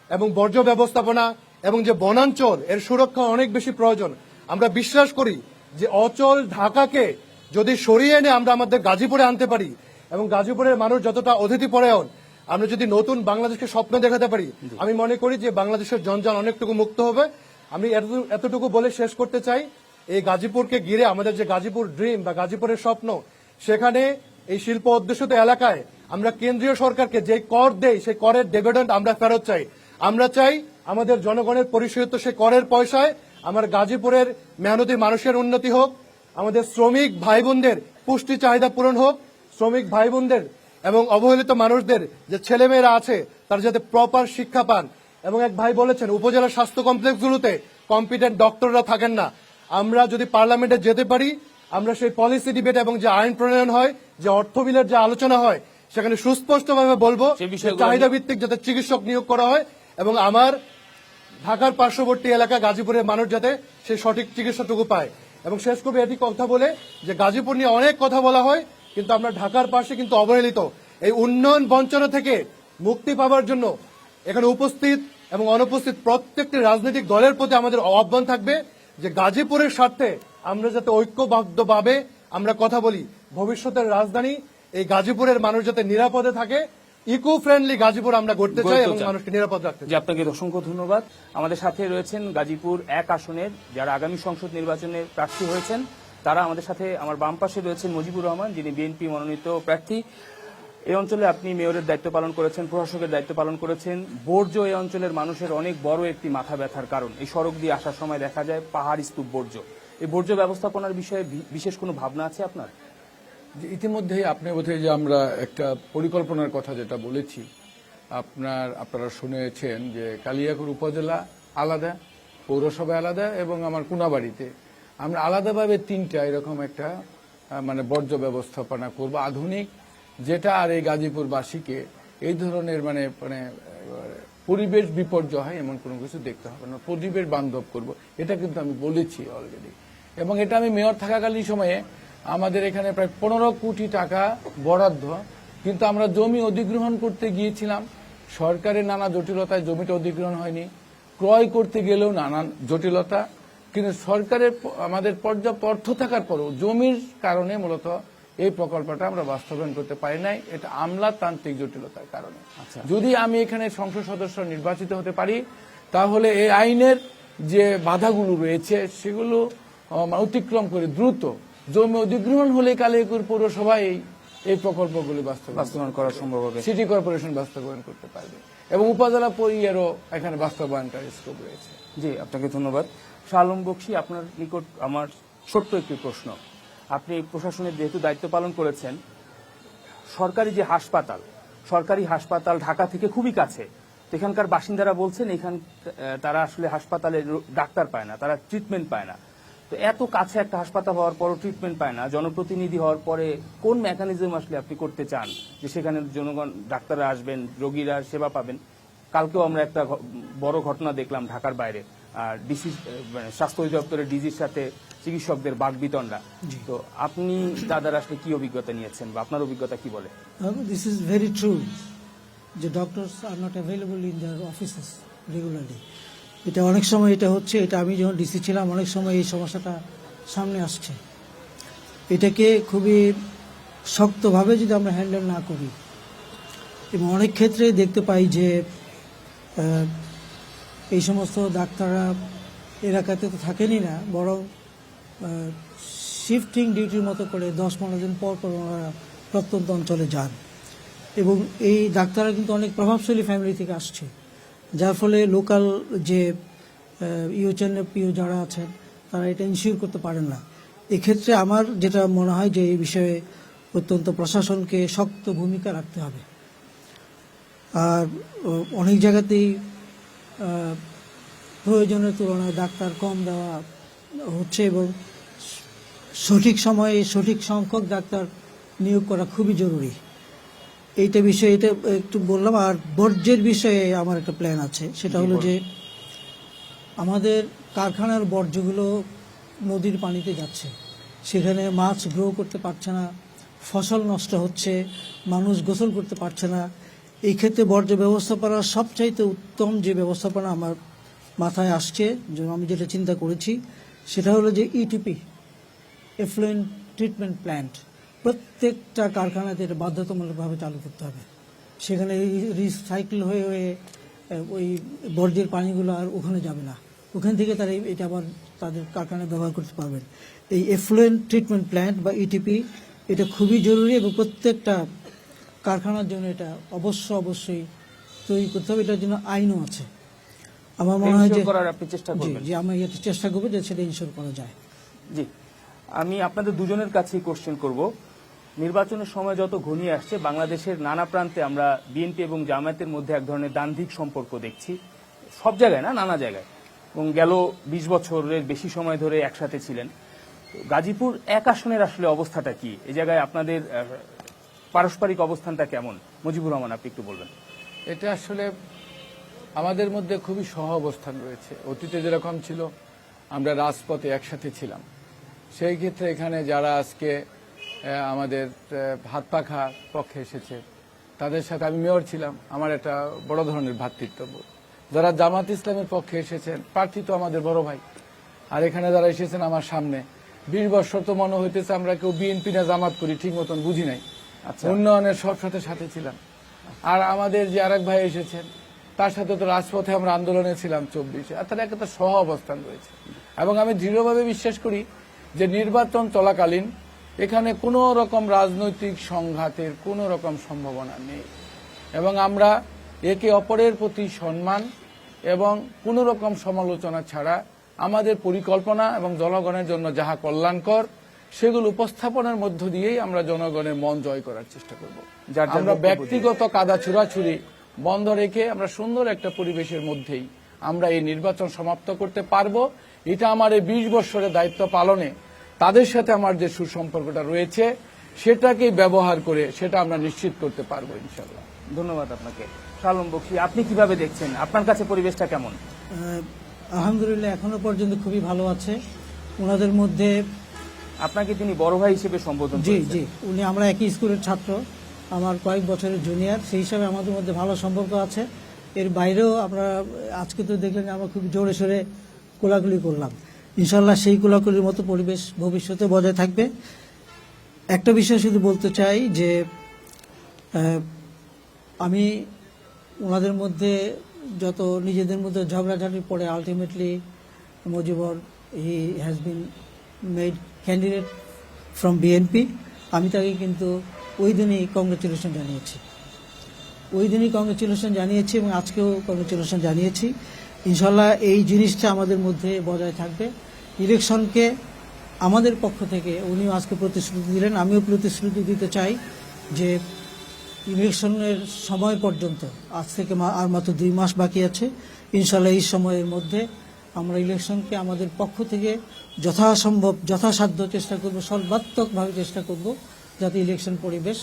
এবং বর্জ্য ব্যবস্থাপনা এবং যে বনাঞ্চল, এর সুরক্ষা অনেক বেশি প্রয়োজন। আমরা বিশ্বাস করি যে অচল ঢাকাকে যদি সরিয়ে এনে আমরা আমাদের গাজীপুরে আনতে পারি এবং গাজীপুরের মানুষ যতটা অতিথিপরায়ণ, আমরা যদি নতুন বাংলাদেশকে স্বপ্ন দেখাতে পারি, আমি মনে করি যে বাংলাদেশের জঞ্জাল অনেকটুকু মুক্ত হবে। আমি এতটুকু বলে শেষ করতে চাই, এই গাজীপুরকে ঘিরে আমাদের যে গাজীপুর ড্রিম বা গাজীপুরের স্বপ্ন, সেখানে এই শিল্প অধ্যুষিত এলাকায় আমরা কেন্দ্রীয় সরকারকে যে কর দেই, সেই করের ডিভিডেন্ড আমরা ফেরত চাই। আমরা চাই আমাদের জনগণের পরিশোধিত সেই করের পয়সায় আমার গাজীপুরের মেহনতি মানুষের উন্নতি হোক, আমাদের শ্রমিক ভাই বোনদের পুষ্টি চাহিদা পূরণ হোক, শ্রমিক ভাই বোনদের এবং অবহেলিত মানুষদের যে ছেলেমেয়েরা আছে তারা যাতে প্রপার শিক্ষা পান। এবং এক ভাই বলেছেন উপজেলা স্বাস্থ্য কমপ্লেক্সগুলোতে কম্পিটেন্ট ডক্টররা থাকেন না। আমরা যদি পার্লামেন্টে যেতে পারি, আমরা সেই পলিসি ডিবেট এবং যে আইন প্রণয়ন হয়, যে অর্থ বিলের যে আলোচনা হয়, সেখানে সুস্পষ্টভাবে বলবো চাহিদা ভিত্তিক যাতে চিকিৎসক নিয়োগ করা হয় এবং আমার ঢাকার পার্শ্ববর্তী এলাকা গাজীপুরের মানুষ যাতে সেই সঠিক চিকিৎসাটুকু পায়। এবং শেষ করবে এটি কথা বলে যে গাজীপুর নিয়ে অনেক কথা বলা হয়, কিন্তু আমরা ঢাকার পাশে কিন্তু অবহেলিত। এই উন্নয়ন বঞ্চনা থেকে মুক্তি পাওয়ার জন্য এখানে উপস্থিত এবং অনুপস্থিত প্রত্যেকটি রাজনৈতিক দলের প্রতি আমাদের আহ্বান থাকবে যে গাজীপুরের স্বার্থে আমরা যাতে ঐক্যবদ্ধভাবে আমরা কথা বলি। ভবিষ্যতের রাজধানী এই গাজীপুরের মানুষ যাতে নিরাপদে থাকে, ইকো ফ্রেন্ডলি গাজীপুর আমরা গড়তে চাই এবং মানুষকে নিরাপদ রাখতে চাই। আপনাকে অসংখ্য ধন্যবাদ। আমাদের সাথে রয়েছেন গাজীপুর 1 আসনের যারা আগামী সংসদ নির্বাচনে প্রার্থী হয়েছেন, তারা আমাদের সাথে। আমার বাম পাশে রয়েছেন মুজিবুর রহমান, যিনি বিএনপি মনোনীত প্রার্থী। এই অঞ্চলে আপনি মেয়রের দায়িত্ব পালন করেছেন, প্রশাসকের দায়িত্ব পালন করেছেন। বর্জ্য এই অঞ্চলের মানুষের অনেক বড় একটি মাথা ব্যথার কারণ। এই সড়ক দিয়ে আসার সময় দেখা যায় পাহাড় স্তূপ বর্জ্য। এই বর্জ্য ব্যবস্থাপনার বিষয়ে বিশেষ কোনো ভাবনা আছে আপনার? ইতিমধ্যেই আপনি বোধহয় যে আমরা একটা পরিকল্পনার কথা যেটা বলেছি, আপনারা শুনেছেন যে কালিয়াকৈর উপজেলা আলাদা, পৌরসভা আলাদা এবং আমার কোনাবাড়িতে আমরা আলাদাভাবে 3টা এরকম একটা মানে বর্জ্য ব্যবস্থাপনা করব আধুনিক, যেটা আর এই গাজীপুরবাসীকে এই ধরনের মানে মানে পরিবেশ বিপর্যয় হয় এমন কোনো কিছু দেখতে হবে না, পরিবেশ বান্ধব করব। এটা কিন্তু আমি বলেছি অলরেডি। এবং এটা আমি মেয়র থাকাকালীন সময়ে আমাদের এখানে প্রায় 15 কোটি টাকা বরাদ্দ কিন্তু আমরা জমি অধিগ্রহণ করতে গিয়েছিলাম, সরকারের নানা জটিলতায় জমিটা অধিগ্রহণ হয়নি, ক্রয় করতে গেলেও নানান জটিলতা, কিন্তু সরকারের আমাদের পর্যাপ্ত অর্থ থাকার পরেও জমির কারণে মূলত এই প্রকল্পটা আমরা বাস্তবায়ন করতে পারি নাই। এটা আমলাতান্ত্রিক জটিলতার কারণে। যদি আমি এখানে সংসদ সদস্য নির্বাচিত হতে পারি, তাহলে এই আইনের যে বাধাগুলো রয়েছে সেগুলো অতিক্রম করে দ্রুত জমি অধিগ্রহণ হলে কালিয়াকৈর পৌরসভায় এই প্রকল্পগুলি বাস্তবায়ন করা সম্ভব হবে, সিটি কর্পোরেশন বাস্তবায়ন করতে পারবে এবং উপজেলা পরিবারও এখানে বাস্তবায়নটার স্কোপ রয়েছে। জি, আপনাকে ধন্যবাদ। শাহ আলম বকশী, আপনার নিকট আমার ছোট্ট একটি প্রশ্ন। আপনি প্রশাসনের যেহেতু দায়িত্ব পালন করেছেন, সরকারি যে হাসপাতাল, সরকারি হাসপাতাল ঢাকা থেকে খুবই কাছে, তো এখানকার বাসিন্দারা বলছেন তারা আসলে হাসপাতালে ডাক্তার পায় না, তারা ট্রিটমেন্ট পায় না। তো এত কাছে একটা হাসপাতাল হওয়ার পরও ট্রিটমেন্ট পায় না, জনপ্রতিনিধি হওয়ার পরে কোন মেকানিজম আসলে আপনি করতে চান যে সেখানে জনগণ, ডাক্তাররা আসবেন, রোগীরা সেবা পাবেন? কালকেও আমরা একটা বড় ঘটনা দেখলাম ঢাকার বাইরে, ডিসি মানে স্বাস্থ্য অধিদপ্তরের ডিজির সাথে চিকিৎসকদের বাকবিতণ্ডা। তো আপনি তাদের আসলে কি অভিজ্ঞতা নিয়েছেন বা আপনার অভিজ্ঞতা কি বলে? দিস ইজ ভেরি ট্রু যে doctors are not available in their offices regularly. এটা অনেক সময় এটা হচ্ছে, এটা আমি যখন ডিসি ছিলাম অনেক সময় এই সমস্যাটা সামনে আসছে। এটাকে খুবই শক্তভাবে যদি আমরা হ্যান্ডেল না করি, এবং অনেক ক্ষেত্রে দেখতে পাই যে এই সমস্ত ডাক্তাররা এলাকাতে তো থাকেনই না, বরং শিফটিং ডিউটির মতো করে 10-15 দিন পর পর ওনারা প্রত্যন্ত অঞ্চলে যান, এবং এই ডাক্তাররা কিন্তু অনেক প্রভাবশালী ফ্যামিলি থেকে আসছে, যার ফলে লোকাল যে পিও যারা আছেন তারা এটা ইনশিওর করতে পারেন না। এক্ষেত্রে আমার যেটা মনে হয় যে এই বিষয়ে অত্যন্ত প্রশাসনকে শক্ত ভূমিকা রাখতে হবে। আর অনেক জায়গাতেই প্রয়োজনের তুলনায় ডাক্তার কম দেওয়া হচ্ছে, এবং সঠিক সময়ে সঠিক সংখ্যক ডাক্তার নিয়োগ করা খুবই জরুরি। এইটা বিষয়ে এটা একটু বললাম। আর বর্জ্যের বিষয়ে আমার একটা প্ল্যান আছে, সেটা হলো যে আমাদের কারখানার বর্জ্যগুলো নদীর পানিতে যাচ্ছে, সেখানে মাছ গ্রো করতে পারছে না, ফসল নষ্ট হচ্ছে, মানুষ গোসল করতে পারছে না। এই ক্ষেত্রে বর্জ্য ব্যবস্থাপনার সবচাইতে উত্তম যে ব্যবস্থাপনা আমার মাথায় আসছে, আমি যেটা চিন্তা করেছি, সেটা হলো যে ইটিপি, এফ্লুয়েন্ট ট্রিটমেন্ট প্ল্যান্ট, প্রত্যেকটা কারখানাতে এটা বাধ্যতামূলকভাবে চালু করতে হবে। সেখানে রিসাইকেল হয়ে ওই বর্জ্যের পানিগুলো আর ওখানে যাবে না, ওখান থেকে তারা এটা আবার তাদের কারখানায় ব্যবহার করতে পারবেন। এই এফ্লুয়েন্ট ট্রিটমেন্ট প্ল্যান্ট বা ইটিপি এটা খুবই জরুরি, এবং প্রত্যেকটা কারখানার জন্য এটা অবশ্যই তৈরি করতে হবে। এটার জন্য আইনও আছে। আমার মনে হয় যে আপনি চেষ্টা করবেন। জি, আমি এটা চেষ্টা করবো যে সেটা ইনশিওর করা যায়। জি, আমি আপনাদের দুজনের কাছেই কোশ্চেন করব। নির্বাচনের সময় যত ঘনিয়ে আসছে, বাংলাদেশের নানা প্রান্তে আমরা বিএনপি এবং জামায়াতের মধ্যে এক ধরনের দ্বান্দ্বিক সম্পর্ক দেখছি, সব জায়গায় না, নানা জায়গায়, এবং গেল 20 বছরের বেশি সময় ধরে একসাথে ছিলেন। গাজীপুর এক আসনের আসলে অবস্থাটা কি? এই জায়গায় আপনাদের পারস্পরিক অবস্থানটা কেমন? মুজিবুর রহমান, আপনি একটু বলবেন। এটা আসলে আমাদের মধ্যে খুবই সহ অবস্থান রয়েছে। অতীতে যেরকম ছিল আমরা রাজপথে একসাথে ছিলাম, সেই ক্ষেত্রে এখানে যারা আজকে আমাদের হাত পাখা পক্ষে এসেছে তাদের সাথে, আমি মেয়র ছিলাম, আমার একটা বড় ধরনের ভ্রাতৃত্ববোধ। যারা জামাত ইসলামের পক্ষে এসেছেন, প্রার্থী তো আমাদের বড় ভাই, আর এখানে যারা এসেছেন আমার সামনে, 20 বছর তো মনে হইতেছে আমরা কেউ বিএনপি না জামাত করি ঠিক মতন বুঝি নাই। উন্নয়নের সব সাথে ছিলাম। আর আমাদের যে আরেক ভাই এসেছেন, তার সাথে তো রাজপথে আমরা আন্দোলনে ছিলাম 24-এ, আর তার একটা সহ অবস্থান রয়েছে। এবং আমি দৃঢ়ভাবে বিশ্বাস করি যে নির্বাচন চলাকালীন এখানে কোনো রকম রাজনৈতিক সংঘাতের কোনো রকম সম্ভাবনা নেই, এবং আমরা একে অপরের প্রতি সম্মান এবং কোনো রকম সমালোচনা ছাড়া আমাদের পরিকল্পনা এবং জনগণের জন্য যাহা কল্যাণকর সেগুলো উপস্থাপনের মধ্য দিয়েই আমরা জনগণের মন জয় করার চেষ্টা করব। আমরা ব্যক্তিগত কাদা ছুড়াছুড়ি বন্ধ রেখে আমরা সুন্দর একটা পরিবেশের মধ্যেই আমরা এই নির্বাচন সমাপ্ত করতে পারবো। এটা আমার এই 20 বছরের দায়িত্ব পালনে তাদের সাথে আমার যে সুসম্পর্কটা রয়েছে সেটাকে ব্যবহার করে সেটা আমরা নিশ্চিত করতে পারবো ইনশাআল্লাহ। ধন্যবাদ আপনাকে। শাহ আলম বকশী, আপনি কিভাবে দেখছেন? আপনার কাছে পরিবেশটা কেমন? আলহামদুলিল্লাহ, এখনো পর্যন্ত খুবই ভালো আছে। ওনাদের মধ্যে আপনাকে তিনি বড় ভাই হিসেবে সম্বোধন জি করেছেন। জি, উনি আমরা একই স্কুলের ছাত্র, আমার কয়েক বছরের জুনিয়র, সেই হিসাবে আমাদের মধ্যে ভালো সম্পর্ক আছে। এর বাইরেও আমরা আজকে তো দেখলেন আমরা খুব জোরে সোরে কোলাকুলি করলাম। ইনশাল্লাহ সেই কোলাকুলির মতো পরিবেশ ভবিষ্যতে বজায় থাকবে। একটা বিষয় শুধু বলতে চাই যে আমি ওনাদের মধ্যে যত নিজেদের মধ্যে ঝগড়াঝাটির পরে ultimately Mujibur he has been made candidate from BNP. আমি তাকে কিন্তু ওই দিনই কংগ্রেচুলেশন জানিয়েছি এবং আজকেও কংগ্রেচুলেশন জানিয়েছি। ইনশাল্লাহ এই জিনিসটা আমাদের মধ্যে বজায় থাকবে। ইলেকশনকে আমাদের পক্ষ থেকে উনিও আজকে প্রতিশ্রুতি দিলেন, আমিও প্রতিশ্রুতি দিতে চাই যে ইলেকশনের সময় পর্যন্ত, আজ থেকে আর মাত্র 2 মাস বাকি আছে, ইনশাল্লাহ এই সময়ের মধ্যে আমরা ইলেকশনকে আমাদের পক্ষ থেকে যথাসম্ভব যথাসাধ্য চেষ্টা করব, সর্বাত্মকভাবে চেষ্টা করব যাতে ইলেকশন পরিবেশ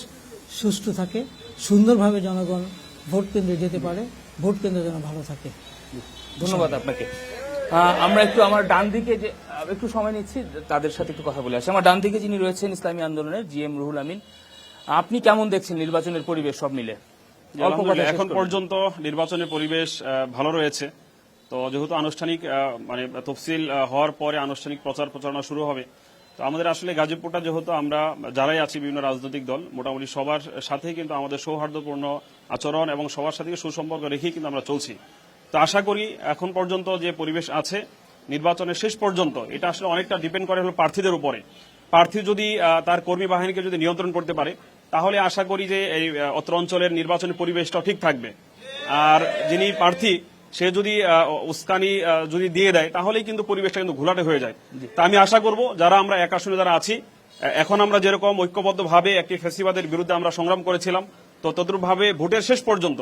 সুষ্ঠু থাকে, সুন্দরভাবে জনগণ ভোট কেন্দ্রে যেতে পারে, ভোট কেন্দ্র যেন ভালো থাকে। ধন্যবাদ আপনাকে। আমরা একটু আমার ডান দিকে যে একটু সময় নিচ্ছি, তাদের সাথে একটু কথা বলে আসি। আমার ডান দিকে যিনি রয়েছেন ইসলামী আন্দোলনের জিএম রুহুল আমিন, আপনি কেমন দেখছেন নির্বাচনের পরিবেশ সব মিলে? আলহামদুলিল্লাহ, এখন পর্যন্ত নির্বাচনের পরিবেশ ভালো রয়েছে। তো যেহেতু আনুষ্ঠানিক মানে তফসিল হওয়ার পরে আনুষ্ঠানিক প্রচারণা শুরু হবে, তো আমাদের আসলে গাজীপুরটা যেহেতু আমরা যারাই আছি বিভিন্ন রাজনৈতিক দল মোটামুটি সবার সাথেই কিন্তু আমাদের সৌহার্দ্যপূর্ণ আচরণ এবং সবার সাথে সুসম্পর্ক রেখেই কিন্তু আমরা চলছি। তো আশা করি এখন পর্যন্ত যে পরিবেশ আছে নির্বাচনের শেষ পর্যন্ত, এটা আসলে অনেকটা ডিপেন্ড করে হলো প্রার্থীদের উপরে। প্রার্থী যদি তার কর্মী বাহিনীকে যদি নিয়ন্ত্রণ করতে পারে, তাহলে আশা করি যে এই অত্র অঞ্চলের নির্বাচনের পরিবেশটাও ঠিক থাকবে। আর যিনি প্রার্থী সে যদি উস্কানি যদি দিয়ে দেয়, তাহলেই কিন্তু পরিবেশটা কিন্তু ঘোলাটে হয়ে যায়। তা আমি আশা করব যারা আমরা এক আসনে যারা আছি, এখন আমরা যেরকম ঐক্যবদ্ধভাবে একটি ফ্যাসিবাদের বিরুদ্ধে আমরা সংগ্রাম করেছিলাম, তো তদ্রূপভাবে ভোটের শেষ পর্যন্ত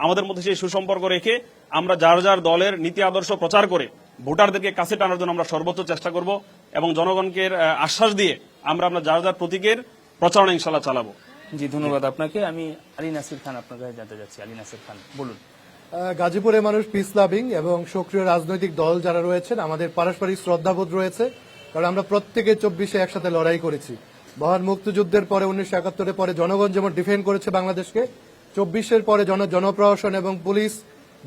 আমাদের মধ্যে সেই সুসম্পর্ক রেখে আমরা যার যার দলের নীতি আদর্শ প্রচার করে ভোটারদেরকে কাছে টানার জন্য আমরা সর্বোচ্চ চেষ্টা করব এবং জনগণকে আশ্বাস দিয়ে আমরা যার যার প্রতীকের প্রচারণা ইনশাল্লাহ চালাবো। জি, ধন্যবাদ আপনাকে। আমি আলী নাসির খান আপনার কাছে জানতে চাচ্ছি। আলী নাসির খান, বলুন। গাজীপুরের মানুষ পিস লাভিং এবং সক্রিয় রাজনৈতিক দল যারা রয়েছেন, আমাদের পারস্পরিক শ্রদ্ধাবোধ রয়েছে, কারণ আমরা প্রত্যেকে 24-এ একসাথে লড়াই করেছি। মহান মুক্তিযুদ্ধের পরে 1971-এর পরে জনগণ যেমন ডিফেন্ড করেছে বাংলাদেশকে, 24-এর পরে জনপ্রশাসন এবং পুলিশ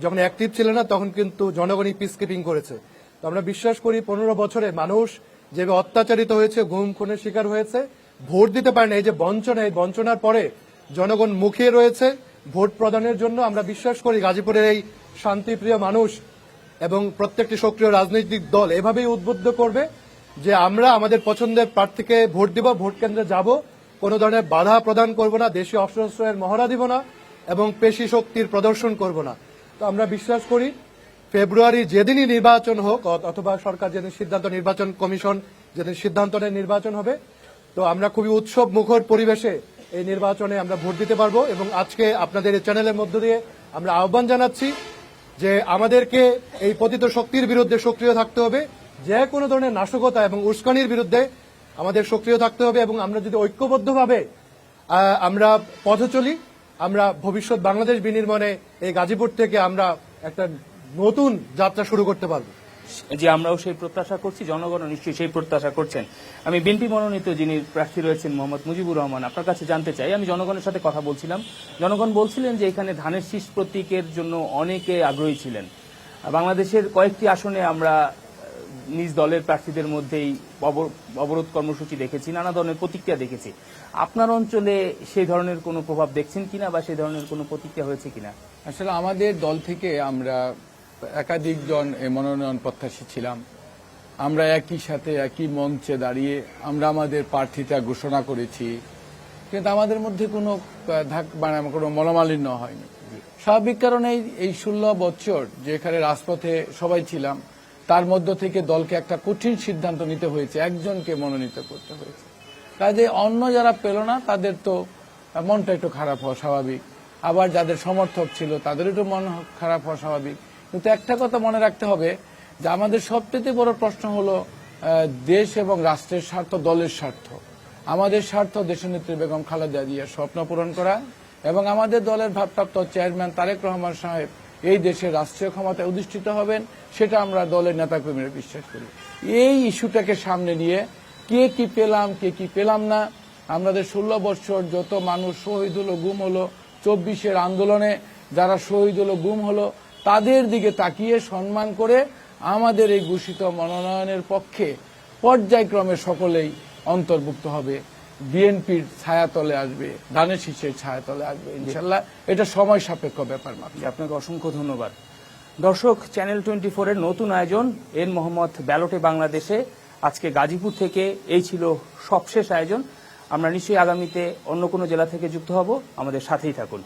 যখন অ্যাক্টিভ ছিল না, তখন কিন্তু জনগণই পিস কিপিং করেছে। তো আমরা বিশ্বাস করি 15 বছরে মানুষ যেভাবে অত্যাচারিত হয়েছে, গুম খুনের শিকার হয়েছে, ভোট দিতে পারে না, এই যে বঞ্চনা, এই বঞ্চনার পরে জনগণ মুখিয়ে রয়েছে ভোট প্রদানের জন্য। আমরা বিশ্বাস করি গাজীপুরের এই শান্তিপ্রিয় মানুষ এবং প্রত্যেকটি সক্রিয় রাজনৈতিক দল এভাবেই উদ্বুদ্ধ করবে যে আমরা আমাদের পছন্দের প্রার্থীকে ভোট দিব, ভোট কেন্দ্রে যাব, কোনো ধরনের বাধা প্রদান করব না, দেশীয় অস্ত্রের মহড়া দিব না এবং পেশি শক্তির প্রদর্শন করব না। তো আমরা বিশ্বাস করি ফেব্রুয়ারি যেদিনই নির্বাচন হোক, অথবা সরকার যেদিন সিদ্ধান্ত, নির্বাচন কমিশন যেদিন সিদ্ধান্ত নেয় নির্বাচন হবে, তো আমরা খুবই উৎসব মুখর পরিবেশে এই নির্বাচনে আমরা ভোট দিতে পারবো। এবং আজকে আপনাদের এই চ্যানেলের মধ্য দিয়ে আমরা আহ্বান জানাচ্ছি যে আমাদেরকে এই পতিত শক্তির বিরুদ্ধে সক্রিয় থাকতে হবে, যে কোনো ধরনের নাশকতা এবং উস্কানির বিরুদ্ধে আমাদের সক্রিয় থাকতে হবে। এবং আমরা যদি ঐক্যবদ্ধভাবে আমরা পথ চলি, আমরা ভবিষ্যৎ বাংলাদেশ বিনির্মাণে এই গাজীপুর থেকে আমরা একটা নতুন যাত্রা শুরু করতে পারবো। যে আমরাও সেই প্রত্যাশা করছি, জনগণও নিশ্চয়ই সেই প্রত্যাশা করছেন। আমি বিএনপি মনোনীত যিনি প্রার্থী রয়েছেন মোহাম্মদ মুজিবুর রহমান, আপনার কাছে জানতে চাই। আমি জনগণের সাথে কথা বলছিলাম, জনগণ বলছিলেন যে এখানে ধানের শীষ প্রতীকের জন্য অনেকে আগ্রহী ছিলেন। বাংলাদেশের কয়েকটি আসনে আমরা নিজ দলের প্রার্থীদের মধ্যেই অবরোধ কর্মসূচি দেখেছি, নানা ধরনের প্রতিক্রিয়া দেখেছি। আপনার অঞ্চলে সেই ধরনের কোনো প্রভাব দেখছেন কিনা বা সেই ধরনের কোনো প্রতিক্রিয়া হয়েছে কিনা? আসলে আমাদের দল থেকে আমরা একাধিক জন মনোনয়ন প্রত্যাশী ছিলাম। আমরা একই সাথে একই মঞ্চে দাঁড়িয়ে আমরা আমাদের প্রার্থিতা ঘোষণা করেছি, কিন্তু আমাদের মধ্যে কোনো কোনো মনোমালিন্য হয়নি। স্বাভাবিক কারণে এই 16 বছর যেখানে রাজপথে সবাই ছিলাম, তার মধ্য থেকে দলকে একটা কঠিন সিদ্ধান্ত নিতে হয়েছে, একজনকে মনোনীত করতে হয়েছে। কাজে অন্য যারা পেল না তাদের তো মনটা একটু খারাপ হওয়া স্বাভাবিক, আবার যাদের সমর্থক ছিল তাদের একটু মন খারাপ হওয়া স্বাভাবিক। কিন্তু একটা কথা মনে রাখতে হবে যে আমাদের সবচেয়ে বড় প্রশ্ন হলো দেশ এবং রাষ্ট্রের স্বার্থ, দলের স্বার্থ। আমাদের স্বার্থ দেশনেত্রী বেগম খালেদা জিয়ার স্বপ্ন পূরণ করা এবং আমাদের দলের ভারপ্রাপ্ত চেয়ারম্যান তারেক রহমান সাহেব এই দেশের রাষ্ট্রীয় ক্ষমতায় অধিষ্ঠিত হবেন, সেটা আমরা দলের নেতাকর্মীরা বিশ্বাস করি। এই ইস্যুটাকে সামনে নিয়ে কে কি পেলাম কে কি পেলাম না, আমাদের 16 বছর যত মানুষ শহীদ হলো, গুম হলো, 24-এর আন্দোলনে যারা শহীদ হলো, গুম হলো, তাদের দিকে তাকিয়ে সম্মান করে আমাদের এই ঘোষিত মনোনয়নের পক্ষে পর্যায়ক্রমে সকলেই অন্তর্ভুক্ত হবে, বিএনপির ছায়াতলে আসবে, ধানের শীষের ছায়াতলে আসবে ইনশাল্লাহ। এটা সময় সাপেক্ষ ব্যাপার মাত্র। আপনাকে অসংখ্য ধন্যবাদ। দর্শক, চ্যানেল 24-এর নতুন আয়োজন এন মোহাম্মদ ব্যালটে বাংলাদেশে আজকে গাজীপুর থেকে এই ছিল সবশেষ আয়োজন। আমরা নিশ্চয়ই আগামীতে অন্য কোনো জেলা থেকে যুক্ত হব, আমাদের সাথেই থাকুন।